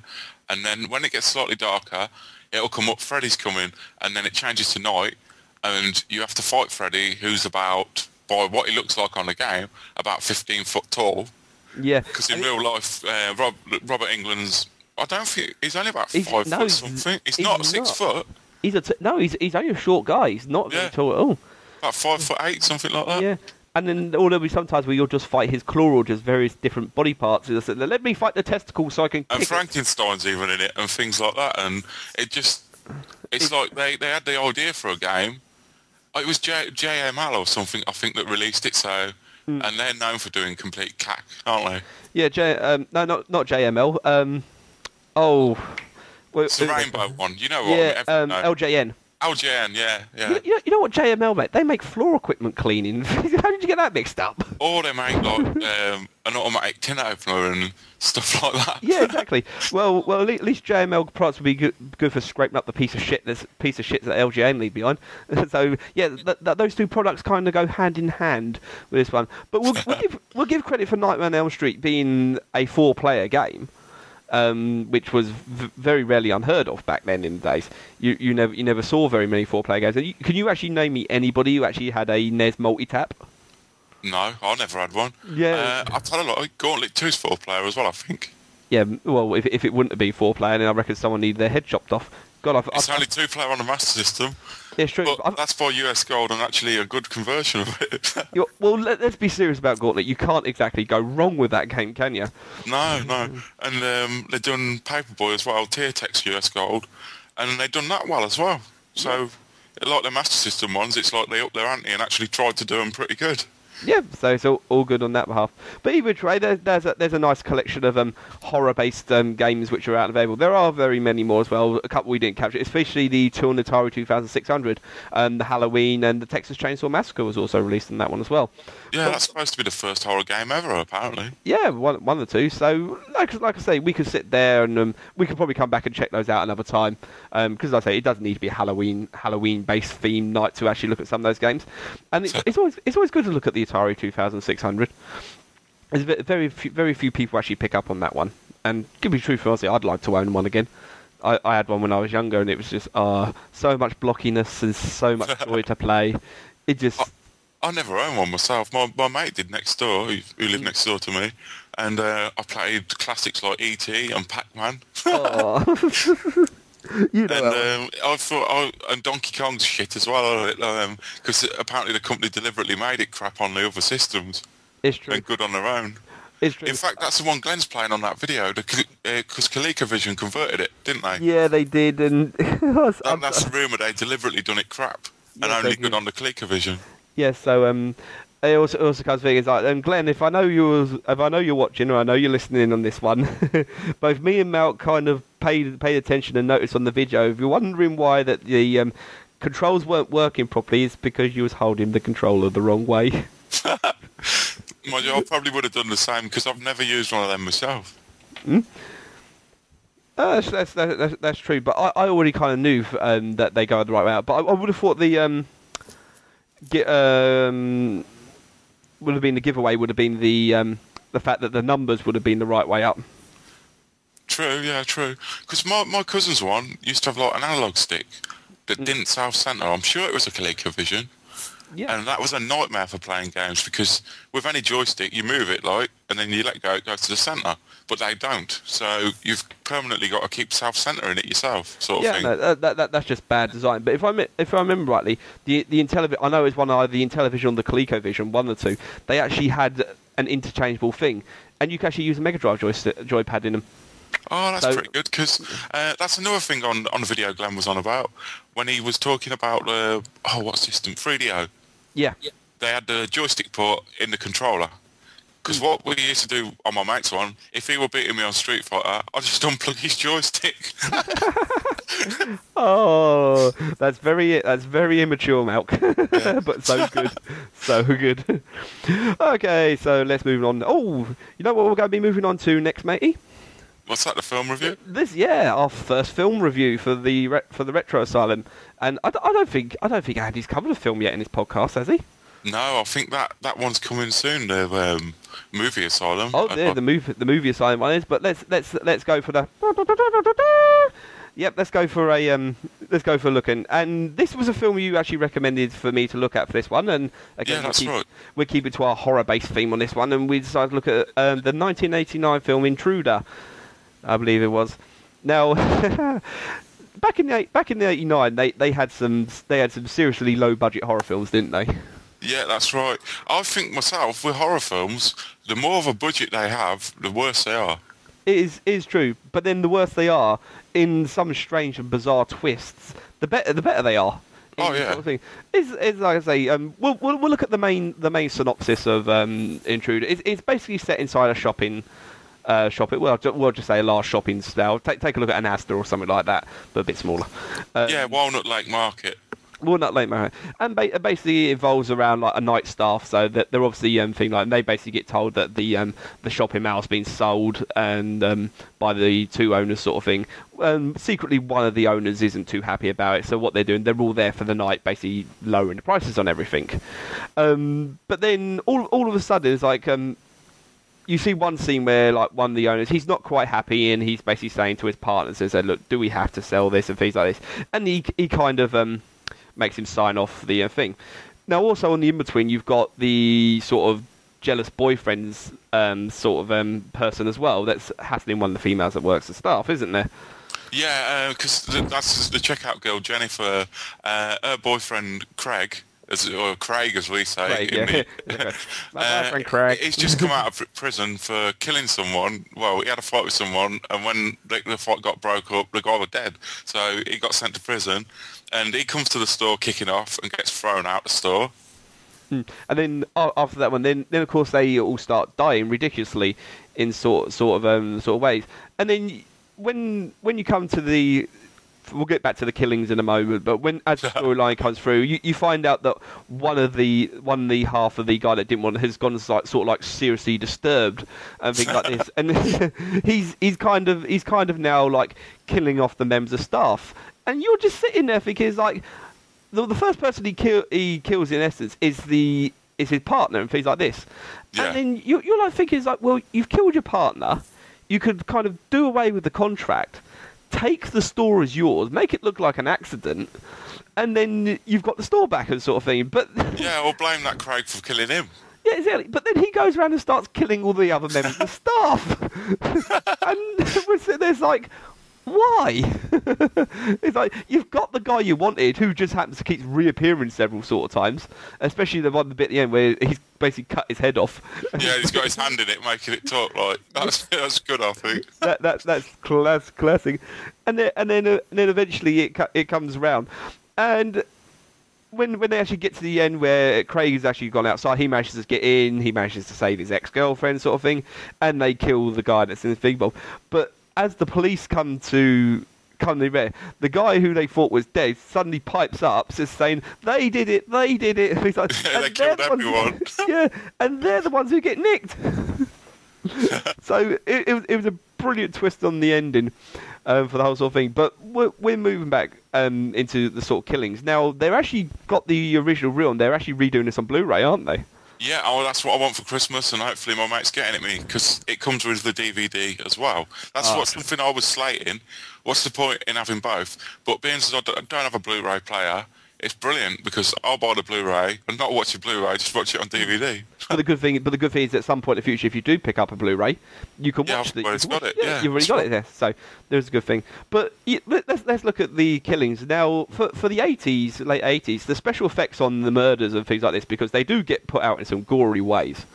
And then when it gets slightly darker, it'll come up, Freddy's coming, and then it changes to night, and you have to fight Freddy, who's about, by what he looks like on the game, about 15 foot tall. Yeah. Because in real life, Robert England's, I don't think, he's only about 5 foot something. He's not 6 foot. He's only a short guy. He's not very tall at all. About 5'8", something like that. Yeah. And then there'll be sometimes where you'll just fight his claw or just various different body parts. Just, let me fight the testicle so I can kick And Frankenstein's even in it and things like that. And it's like they had the idea for a game. It was JML or something, I think, that released it. So, and they're known for doing complete cack, aren't they? Yeah, no, not JML. It's the Rainbow one. You know what? Yeah, LJN. LJN, yeah. You know what JML, mate? They make floor equipment cleaning. How did you get that mixed up? Or they make like an automatic tin opener and stuff like that. Yeah, exactly. Well, at least JML products would be good for scraping up the piece of shit that LJN leave behind. So yeah, those two products kind of go hand in hand with this one. But we'll give credit for Nightmare on Elm Street being a 4-player game. Which was very rarely unheard of back then in the days. You never saw very many 4-player games. Can you actually name me anybody who actually had a NES multi-tap? No, I never had one. Yeah, I'll tell you what, Gauntlet 2's 4-player as well, I think. Yeah, well, if it wouldn't have been 4-player, then I reckon someone needed their head chopped off. God, it's only 2-player on the Master System. Yeah, it's true. But that's by US Gold and actually a good conversion of it. Well, let's be serious about Gauntlet. You can't exactly go wrong with that game, can you? No. And they've done Paperboy as well, Tier Text US Gold, and they've done that well as well. So, like the Master System ones, it's like they upped their ante and actually tried to do them pretty good. Yeah, so it's all good on that behalf. But either way, there's a nice collection of horror-based games which are out and available. There are very many more as well. A couple we didn't capture, especially the Toon Atari 2600, the Halloween, and the Texas Chainsaw Massacre was also released in that one as well. Yeah, that's supposed to be the first horror game ever, apparently. Yeah, one of the two. So, like I say, we could sit there and we could probably come back and check those out another time. Because, like I say, it doesn't need to be a Halloween-based theme night to actually look at some of those games. And it's always good to look at the Atari 2600. There's very few people actually pick up on that one. And to be truthful, honestly, I'd like to own one again. I had one when I was younger, and it was just so much blockiness and so much joy to play. It just... I never owned one myself. My mate did next door, who lived next door to me, and I played classics like E.T. and Pac-Man. I thought, and Donkey Kong's shit as well, because apparently the company deliberately made it crap on the other systems. It's true. And good on their own. It's true. In fact, that's the one Glenn's playing on that video, because ColecoVision converted it, didn't they? Yeah, they did, and that's the rumour they deliberately done it crap, and only good on the ColecoVision. Yeah, so it also comes things like, Glenn, if I know you're watching or I know you're listening on this one, both me and Malc kind of paid attention and noticed on the video. If you're wondering why that the controls weren't working properly, it's because you was holding the controller the wrong way. Mind you, I probably would have done the same because I've never used one of them myself. That's true, but I already kind of knew that they go the right way out. But I would have thought the would have been the giveaway would have been the fact that the numbers would have been the right way up. True. Because my cousin's one used to have like an analog stick that didn't self-center. I'm sure it was a ColecoVision. Yeah. And that was a nightmare for playing games because with any joystick you move it and then you let go, it goes to the centre. But they don't. So you've permanently got to keep self-centering it yourself, sort of thing. Yeah, that's just bad design. But if I remember rightly, the Intellivision, I know it's either the Intellivision or the ColecoVision, one of the two. They actually had an interchangeable thing, and you can actually use a Mega Drive joypad in them. Oh, that's pretty good, because that's another thing on the video Glenn was on about, when he was talking about, what system? 3DO. Yeah. They had the joystick port in the controller. Because what we used to do on my mate's one, if he were beating me on Street Fighter, I'd just unplug his joystick. Oh, that's very immature, Malc. Yeah. But so good. Okay, so let's move on. Oh, you know what we're going to be moving on to next, matey? What's that? The film review? Our first film review for the Retro Asylum, and I don't think Andy's covered a film yet in his podcast, has he? No, I think that one's coming soon. The movie Asylum. Oh, yeah, the movie Asylum one is. But let's go for the. Yep, let's go for a looking. And this was a film you actually recommended for me to look at for this one. And again, yeah, that's right. We're keeping to our horror-based theme on this one, and we decided to look at the 1989 film Intruder, I believe it was. Now, back in the '89, they had some seriously low-budget horror films, didn't they? Yeah, that's right. I think myself with horror films, the more of a budget they have, the worse they are. It is true, but then the worse they are, in some strange and bizarre twists, the better they are. Oh yeah. Sort of thing. It's like I say, we'll look at the main synopsis of Intruder. It's basically set inside a shopping. We'll just say a large shopping style. Take a look at an Asda or something like that, but a bit smaller. Yeah, Walnut Lake Market. Walnut Lake Market, and basically it evolves around like a night staff. So that they're obviously thing like, and they basically get told that the shopping mall's been sold and by the two owners, sort of thing. Secretly, one of the owners isn't too happy about it. So what they're doing, they're all there for the night, basically lowering the prices on everything. But then all of a sudden, it's like. You see one scene where, like, one of the owners, he's not quite happy, and he's basically saying to his partners, he said, "Look, do we have to sell this?" and things like this. And he kind of makes him sign off the thing. Now, also on the in-between, you've got the sort of jealous boyfriend's person as well. That's hassling one of the females that works the staff, isn't there? Yeah, because that's the checkout girl, Jennifer. Her boyfriend, Craig. Or Craig, as we say. Craig, yeah. My boyfriend Craig. He's just come out of prison for killing someone. Well, he had a fight with someone, and when the fight got broke up, the guy was dead. So he got sent to prison, and he comes to the store kicking off and gets thrown out the store. And then after that one, then of course they all start dying ridiculously in sort of ways. And then when you come to the we'll get back to the killings in a moment, but as the storyline comes through, you find out that one of the half of the guy that didn't want has gone like seriously disturbed and things like this, and he's kind of now like killing off the members of staff, and you're just sitting there thinking, it's like the first person he kills in essence is his partner and things like this, and then you're like thinking, it's like, well, you've killed your partner, you could kind of do away with the contract. Take the store as yours, make it look like an accident, and then you've got the store back and sort of thing. But yeah, or blame that Craig for killing him. Yeah, exactly. But then he goes around and starts killing all the other members of the staff, and we're sitting there, it's like, why? It's like, you've got the guy you wanted, who just happens to keep reappearing several sort of times, especially the one bit at the end where he's basically cut his head off. Yeah, he's got his hand in it, making it talk. Like that's good, I think. That's classic. And then eventually it comes around, and when they actually get to the end where Craig has actually gone outside, he manages to get in, he manages to save his ex-girlfriend, sort of thing, and they kill the guy that's in the big bomb. But as the police come there, the guy who they thought was dead suddenly pipes up, just saying, "They did it, they did it." He's like, yeah, they killed everyone. Yeah, and they're the ones who get nicked. So it was a brilliant twist on the ending for the whole sort of thing. But we're moving back into the sort of killings. Now, they've actually got the original reel, and they're actually redoing this on Blu-ray, aren't they? Yeah, that's what I want for Christmas, and hopefully my mate's getting it me, because it comes with the DVD as well. That's something I was slating. What's the point in having both? But being as I don't have a Blu-ray player, it's brilliant, because I'll buy the Blu-ray and not watch a Bluray, just watch it on DVD. But the good thing is, at some point in the future, if you do pick up a Blu-ray, you can watch it. You've already got it there, so there's a good thing. But let's look at the killings now. For the '80s, late '80s, the special effects on the murders and things like this, because they do get put out in some gory ways,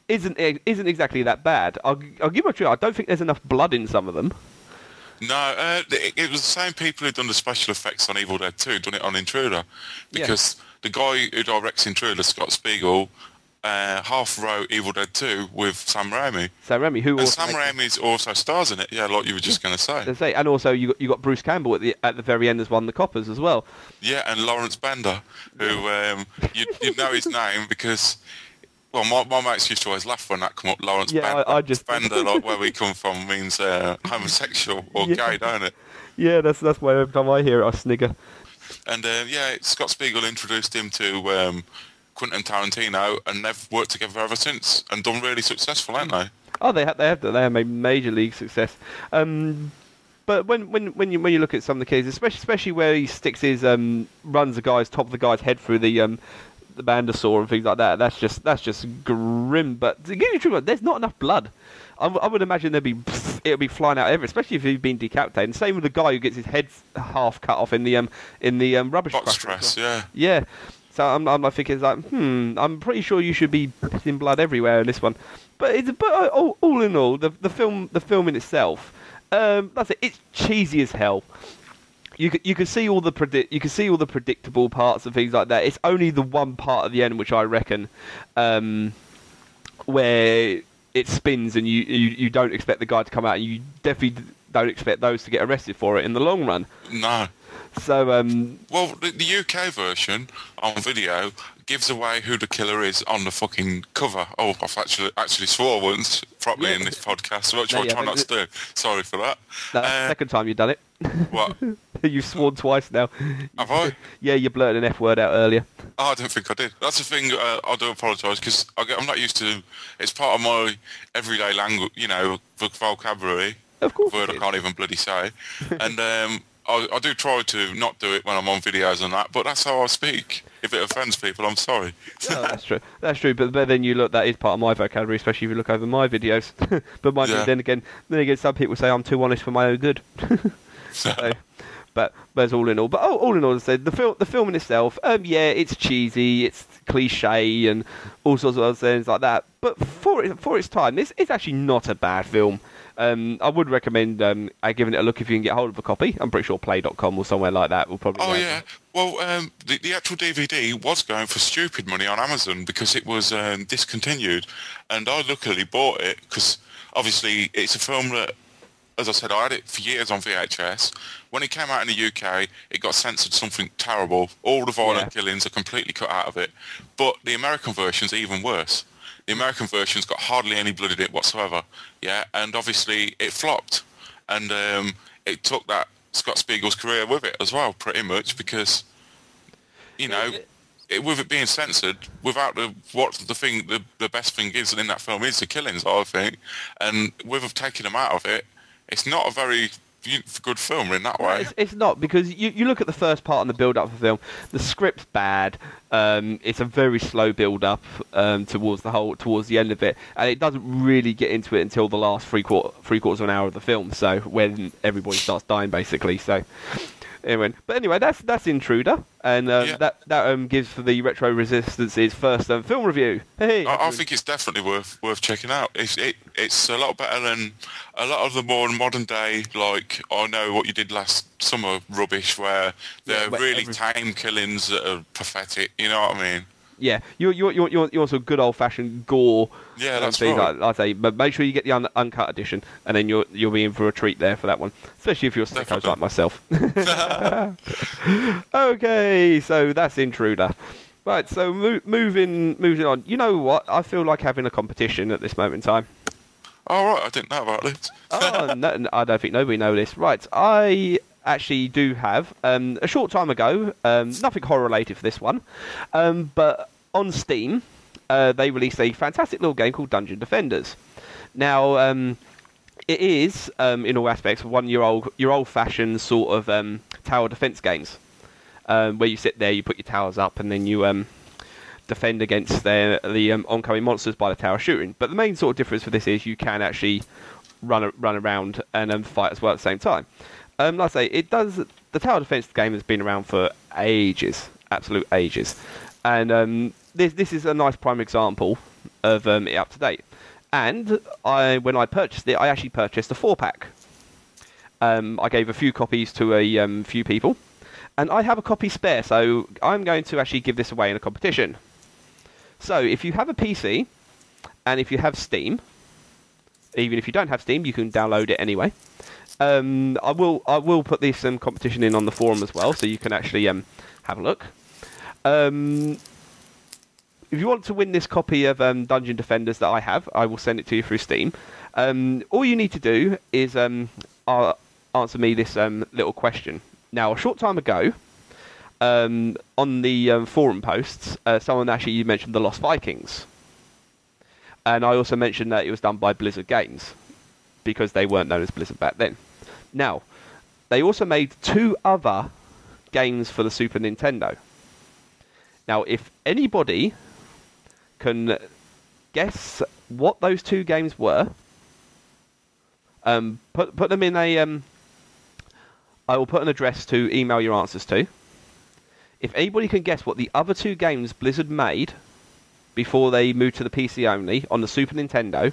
isn't exactly that bad. I'll give my truth. I don't think there's enough blood in some of them. No, it was the same people who'd done the special effects on Evil Dead 2, done it on Intruder, because the guy who directs Intruder, Scott Spiegel, half wrote Evil Dead 2 with Sam Raimi. Sam Raimi, Sam Raimi's also stars in it, yeah, like you were just going to say. And also you got Bruce Campbell at the very end as one of the coppers as well. Yeah, and Lawrence Bender, who you know his name because. Well, my mates used to always laugh when that come up. Lawrence Bender, like where we come from, means homosexual or gay, don't it? Yeah, that's why every time I hear it, I snigger. And Scott Spiegel introduced him to Quentin Tarantino, and they've worked together ever since and done really successful, haven't they? Oh, they have made major league success. But when you look at some of the cases, especially where he sticks his runs the guy's top of the guy's head through the bandasaw and things like that, that's just grim. But to give you the truth, there's not enough blood. I would imagine it'll be flying out everywhere, especially if he's been decapitated. And same with the guy who gets his head half cut off in the rubbish Box crusher. stress, yeah. Yeah. So I'm thinking it's like, I'm pretty sure you should be pissing blood everywhere in this one. But all in all, the film in itself, that's it. It's cheesy as hell. You can see all the predictable parts and things like that. It's only the one part at the end which I reckon, where it spins and you don't expect the guy to come out, and you definitely don't expect those to get arrested for it in the long run. No. So well, the UK version on video gives away who the killer is on the fucking cover. Oh, I've actually swore once properly in this podcast, which I try not to do. Sorry for that. That's the second time you've done it. What? You've sworn twice now. Have I? Yeah, you blurted an F word out earlier. Oh, I don't think I did. That's the thing. I do apologise because I'm not used to. It's part of my everyday language, vocabulary. Of course. A word I can't even bloody say, and I do try to not do it when I'm on videos and that, but that's how I speak. If it offends people, I'm sorry. No, that's true. That's true. But then you look, that is part of my vocabulary, especially if you look over my videos. But then again, some people say I'm too honest for my own good. So, but there's all in all. But all in all, as I said, the film in itself, it's cheesy, it's cliche, and all sorts of other things like that. But for its time, it's actually not a bad film. I would recommend giving it a look if you can get hold of a copy. I'm pretty sure play.com or somewhere like that will probably... Oh, yeah. Well, the actual DVD was going for stupid money on Amazon because it was discontinued. And I luckily bought it because, obviously, it's a film that, as I said, I had it for years on VHS. When it came out in the UK, it got censored something terrible. All the violent killings are completely cut out of it. But the American version's even worse. The American version's got hardly any blood in it whatsoever, yeah, and obviously it flopped, and it took that Scott Spiegel's career with it as well, pretty much, because, with it being censored, without the best thing is in that film is the killings, I think, and with taking them out of it, it's not a very good film in that way. It's not, because you look at the first part and the build-up of the film, the script's bad, it's a very slow build-up towards the end of it, and it doesn't really get into it until the last three quarters of an hour of the film, so when everybody starts dying, basically, so... Anyway, that's Intruder, and that gives for the Retro Resistance's first film review. Hey, I think it's definitely worth checking out. It's a lot better than a lot of the more modern day, like I Know What You Did Last Summer rubbish, where they're really tame killings that are pathetic. You know what I mean? Yeah, you're some good old fashioned gore. Yeah, that's right. Like I say, but make sure you get the uncut edition, and then you'll be in for a treat there for that one, especially if you're sickos like myself. Okay, so that's Intruder. Right, so moving on. You know what? I feel like having a competition at this moment in time. All right, I didn't know about this. No, I don't think nobody knows this. Right, I actually do have a short time ago, nothing horror related for this one, but on Steam they released a fantastic little game called Dungeon Defenders. Now it is in all aspects your old-fashioned sort of tower defense games, where you sit there, you put your towers up, and then you defend against the oncoming monsters by the tower shooting. But the main sort of difference for this is you can actually run around and fight as well at the same time. Like I say, the tower defense game has been around for ages, absolute ages, and this is a nice prime example of it up to date. And when I purchased it, I actually purchased a 4-pack. I gave a few copies to a few people, and I have a copy spare, so I'm going to actually give this away in a competition. So if you have a PC, and if you have Steam, even if you don't have Steam, you can download it anyway. I will put this competition in on the forum as well, so you can actually have a look. If you want to win this copy of Dungeon Defenders that I have, I will send it to you through Steam. All you need to do is answer me this little question. Now, a short time ago, on the forum posts, someone actually mentioned the Lost Vikings. And I also mentioned that it was done by Blizzard Games, because they weren't known as Blizzard back then. Now, they also made 2 other games for the Super Nintendo. Now, if anybody can guess what those 2 games were, put them in a... I will put an address to email your answers to. If anybody can guess what the other 2 games Blizzard made before they moved to the PC only on the Super Nintendo,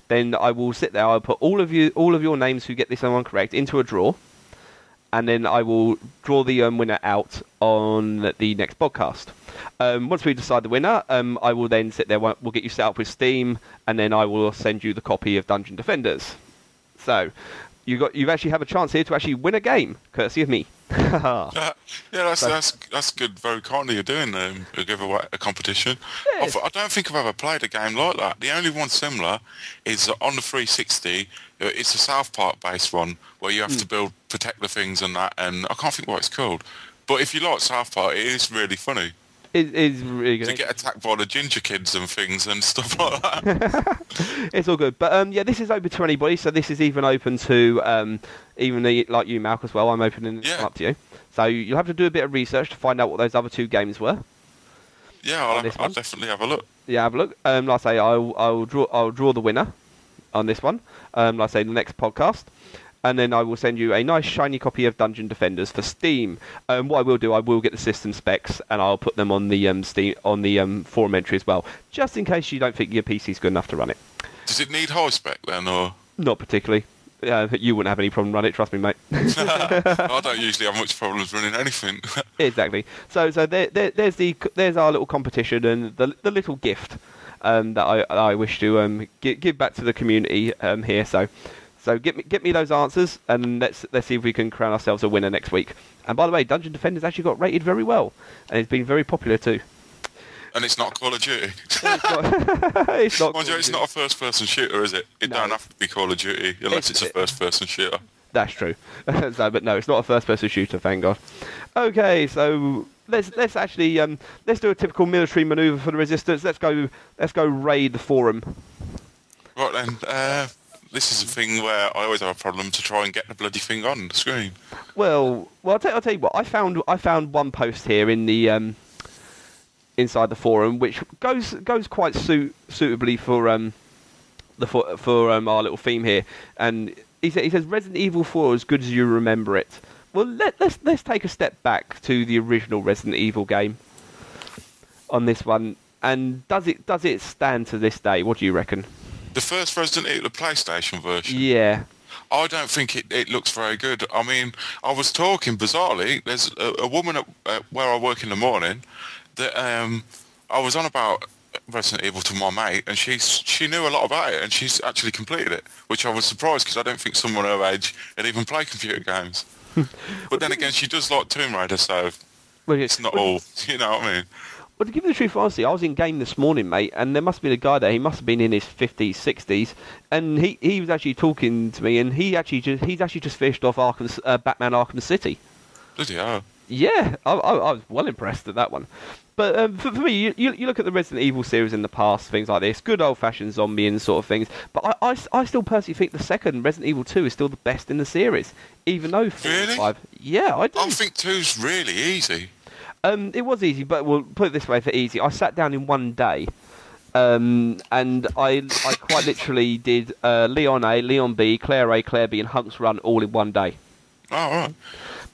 then I will sit there. I'll put all of your names who get this one correct into a draw, and then I will draw the winner out on the next podcast. Once we decide the winner, I will then sit there. We'll get you set up with Steam, and then I will send you the copy of Dungeon Defenders. So you've actually have a chance here to actually win a game, courtesy of me. Yeah, that's good. Very kind of you doing a giveaway, a competition. Yeah. I don't think I've ever played a game like that. The only one similar is on the 360. It's a South Park based one where you have to protect the things and that. And I can't think what it's called. But if you like South Park, it is really funny. It is really good. To get attacked by the ginger kids and things and stuff like that. It's all good. But yeah, this is open to anybody. So this is even open to even like you, Malc, as well. I'm opening it up to you. So you'll have to do a bit of research to find out what those other 2 games were. Yeah, I'll definitely have a look. Yeah, have a look. Like I say, I'll draw the winner on this one. Like I say, the next podcast. And then I will send you a nice shiny copy of Dungeon Defenders for Steam. What I will do, I will get the system specs and I'll put them on the Steam forum entry as well, just in case you don't think your PC's good enough to run it. Does it need high spec then, or not particularly? You wouldn't have any problem running it, trust me, mate. I don't usually have much problems running anything. Exactly. So there's our little competition and the little gift that I wish to give back to the community here. So get me those answers, and let's see if we can crown ourselves a winner next week. And by the way, Dungeon Defenders actually got rated very well, and it's been very popular too. And it's not Call of Duty. It's not. It's not a first-person shooter, is it? It don't have to be Call of Duty unless it's a first-person shooter. That's true. But no, it's not a first-person shooter, thank God. Okay, so let's actually let's do a typical military manoeuvre for the Resistance. Let's go raid the forum. Right then. This is a thing where I always have a problem to try and get the bloody thing on the screen. Well, I'll tell you what. I found one post here in the inside the forum, which goes quite suitably for our little theme here. And he says Resident Evil 4 as good as you remember it. Well, let's take a step back to the original Resident Evil game on this one. And does it stand to this day? What do you reckon? The first Resident Evil, the PlayStation version? Yeah. I don't think it looks very good. I mean, I was talking, bizarrely, there's a woman at where I work in the morning that I was on about Resident Evil to my mate, and she knew a lot about it, and she's actually completed it, which I was surprised because I don't think someone her age had even played computer games. But then again, she does like Tomb Raider, so it's not all, you know what I mean? Well, to give you the truth, honestly, I was in game this morning, mate, and there must have been a guy there. He must have been in his 50s, 60s, and he was actually talking to me, and he's actually just finished off Batman Arkham City. Did he? Oh. Yeah, I was well impressed at that one. But for me, you look at the Resident Evil series in the past, things like this, good old-fashioned zombie and sort of things. But I still personally think the second Resident Evil 2 is still the best in the series, even though 4 and 5. Yeah, I do. I think 2's really easy. It was easy, but we'll put it this way: for easy, I sat down in one day, and I quite literally did Leon A, Leon B, Claire A, Claire B, and Hunk's Run all in one day. Oh, right.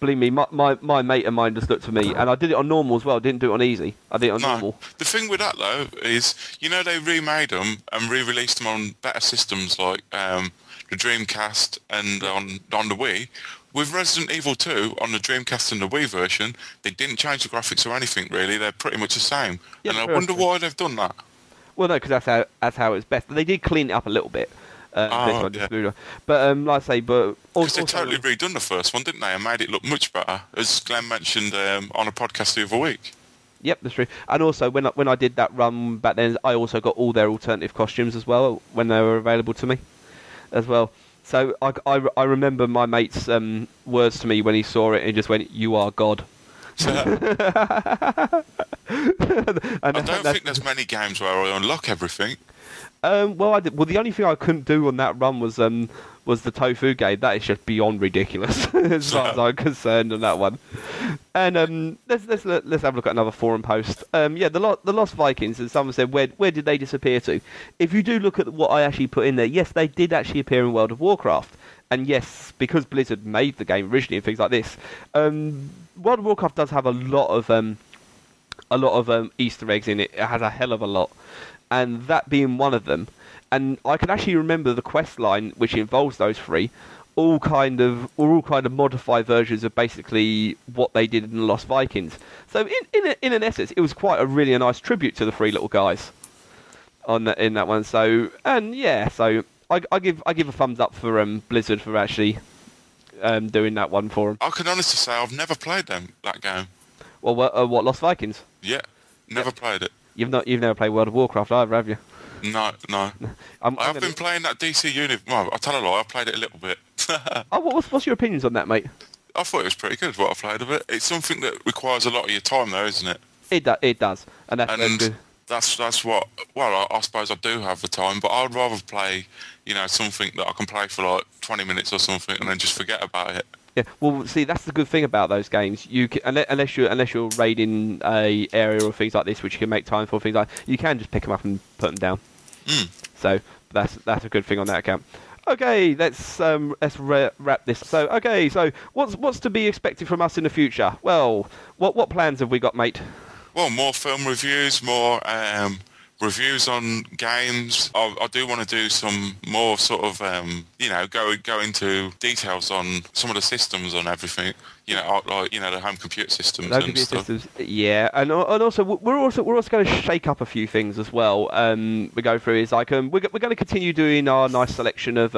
Believe me, my mate of mine just looked at me, and I did it on normal as well. I didn't do it on easy. I did it on normal. The thing with that though is, they remade them and re-released them on better systems like the Dreamcast and on the Wii. With Resident Evil 2 on the Dreamcast and the Wii version, they didn't change the graphics or anything really. They're pretty much the same. Yeah, and I wonder why they've done that. Well, no, because that's how it's best. They did clean it up a little bit. Yeah. But like I say, but because they totally redone the first one, didn't they, and made it look much better, as Glenn mentioned on a podcast the other week. Yep, that's true. And also, when I did that run back then, I also got all their alternative costumes as well when they were available to me, as well. So I remember my mate's words to me when he saw it, and he just went, "You are God." I don't think there's many games where I unlock everything. Well, the only thing I couldn't do on that run was the tofu game. That is just beyond ridiculous as far as I'm concerned on that one. And let's have a look at another forum post. The Lost Vikings, and someone said, where did they disappear to? If you do look at what I actually put in there, yes, they did actually appear in World of Warcraft. And yes, because Blizzard made the game originally and things like this, World of Warcraft does have a lot of Easter eggs in it. It has a hell of a lot, and that being one of them. And I can actually remember the quest line which involves those three, all kind of modified versions of basically what they did in the Lost Vikings. So in an essence, it was quite a really nice tribute to the three little guys in that one. So I give a thumbs up for Blizzard for actually doing that one for them. I can honestly say I've never played that game. Well, what Lost Vikings? Yeah, never played it. You've never played World of Warcraft either, have you? No. I've been playing that DC Unit. Well, I tell a lie, I played it a little bit. What's your opinions on that, mate? I thought it was pretty good what I played of it. It's something that requires a lot of your time, though, isn't it? It does, and that's good. That's what. Well, I suppose I do have the time, but I'd rather play, something that I can play for like 20 minutes or something, and then just forget about it. Yeah, well, see, that's the good thing about those games. You can, unless you're raiding a area or things like this, which you can make time for, things like you can just pick them up and put them down. So that's a good thing on that account. Okay, let's wrap this. So what's to be expected from us in the future? Well, what plans have we got, mate? Well, more film reviews, more reviews on games. I do want to do some more sort of, go into details on some of the systems on everything. Like the home computer systems and stuff. Yeah, and also we're also going to shake up a few things as well. We go through is like we're going to continue doing our nice selection of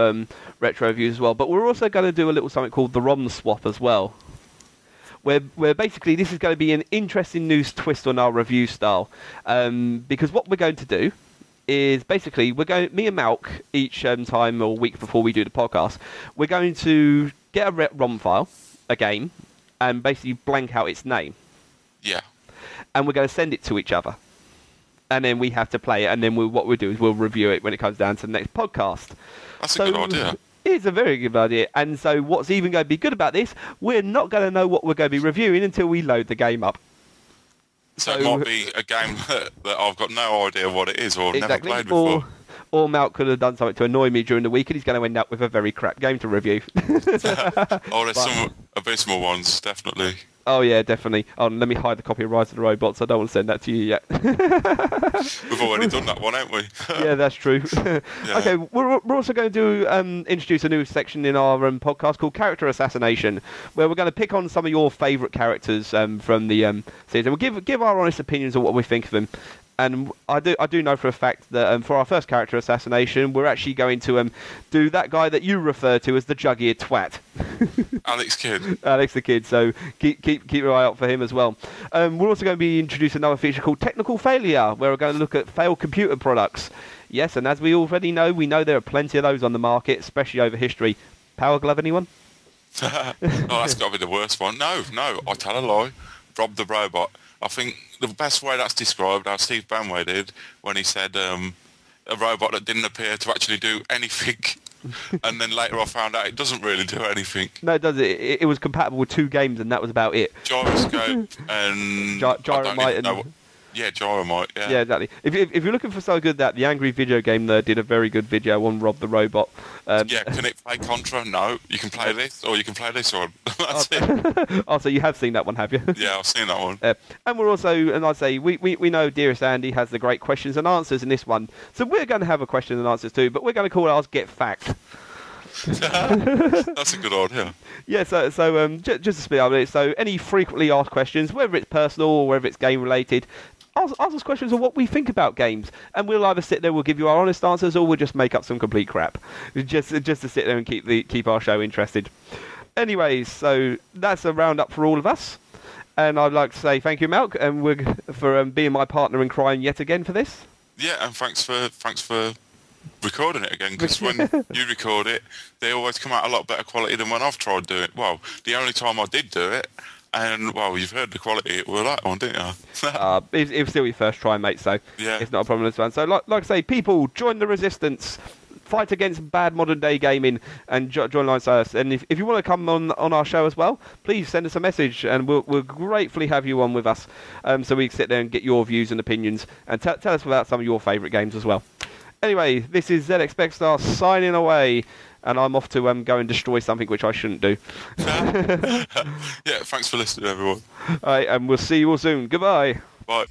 retro reviews as well, but we're also going to do a little something called the ROM swap as well. Where basically this is going to be an interesting new twist on our review style, because what we're going to do is basically me and Malc each time or week before we do the podcast, we're going to get a ROM file, a game, and basically blank out its name. Yeah. And we're going to send it to each other, and then we have to play it, and then what we'll do is we'll review it when it comes down to the next podcast. That's a good idea. It's a very good idea. And so what's even going to be good about this, we're not going to know what we're going to be reviewing until we load the game up. So it might be a game that I've got no idea what it is or never played before. Or Malc could have done something to annoy me during the week and he's going to end up with a very crap game to review. There's some abysmal ones, definitely. Oh, yeah, definitely. Oh, let me hide the copy of Rise of the Robots. I don't want to send that to you yet. We've already done that one, haven't we? Yeah, that's true. Yeah. Okay, we're also going to introduce a new section in our podcast called Character Assassination, where we're going to pick on some of your favourite characters from the season. We'll give our honest opinions on what we think of them. And I do know for a fact that for our first character assassination, we're actually going to do that guy that you refer to as the jug-eared twat. Alex Kidd. Alex the Kid. So keep your eye out for him as well. We're also going to be introducing another feature called Technical Failure, where we're going to look at failed computer products. Yes, and as we already know, there are plenty of those on the market, especially over history. Power Glove, anyone? Oh, that's got to be the worst one. No, I tell a lie. Rob the Robot. I think the best way that's described, how Steve Banway did, when he said a robot that didn't appear to actually do anything, and then later I found out it doesn't really do anything. No, it does. It was compatible with 2 games, and that was about it. Gyroscope and... Gyromite and... Yeah, Gyromite, yeah. Yeah, exactly. If you're looking for so good that, the Angry Video Game Nerd did a very good video on Rob the Robot. Yeah, can it play Contra? No. You can play this, or you can play this one. That's it. Oh, so you have seen that one, have you? Yeah, I've seen that one. And we're also, and I'd say, we know Dearest Andy has the great questions and answers in this one. So we're going to have a question and answers too, but we're going to call ours Get Fact. That's a good idea. Yeah, so just to speed up a bit, so any frequently asked questions, whether it's personal or whether it's game related, ask us questions on what we think about games, and we'll either sit there, we'll give you our honest answers, or we'll just make up some complete crap, just to sit there and keep our show interested. Anyways, so that's a roundup for all of us, and I'd like to say thank you, Malc, and for being my partner in crime yet again for this. Yeah, and thanks for recording it again, because when you record it, they always come out a lot better quality than when I've tried doing it. Well, the only time I did do it, And, well, you've heard the quality with that one, didn't you? It was still your first try, mate, so Yeah. it's not a problem this one. So, like I say, people, join the resistance. Fight against bad modern-day gaming and join alongside us. And if you want to come on our show as well, please send us a message, and we'll gratefully have you on with us, so we can sit there and get your views and opinions, and tell us about some of your favourite games as well. Anyway, this is ZX Specstar signing away, and I'm off to go and destroy something which I shouldn't do. Yeah, thanks for listening, everyone. All right, and we'll see you all soon. Goodbye. Bye.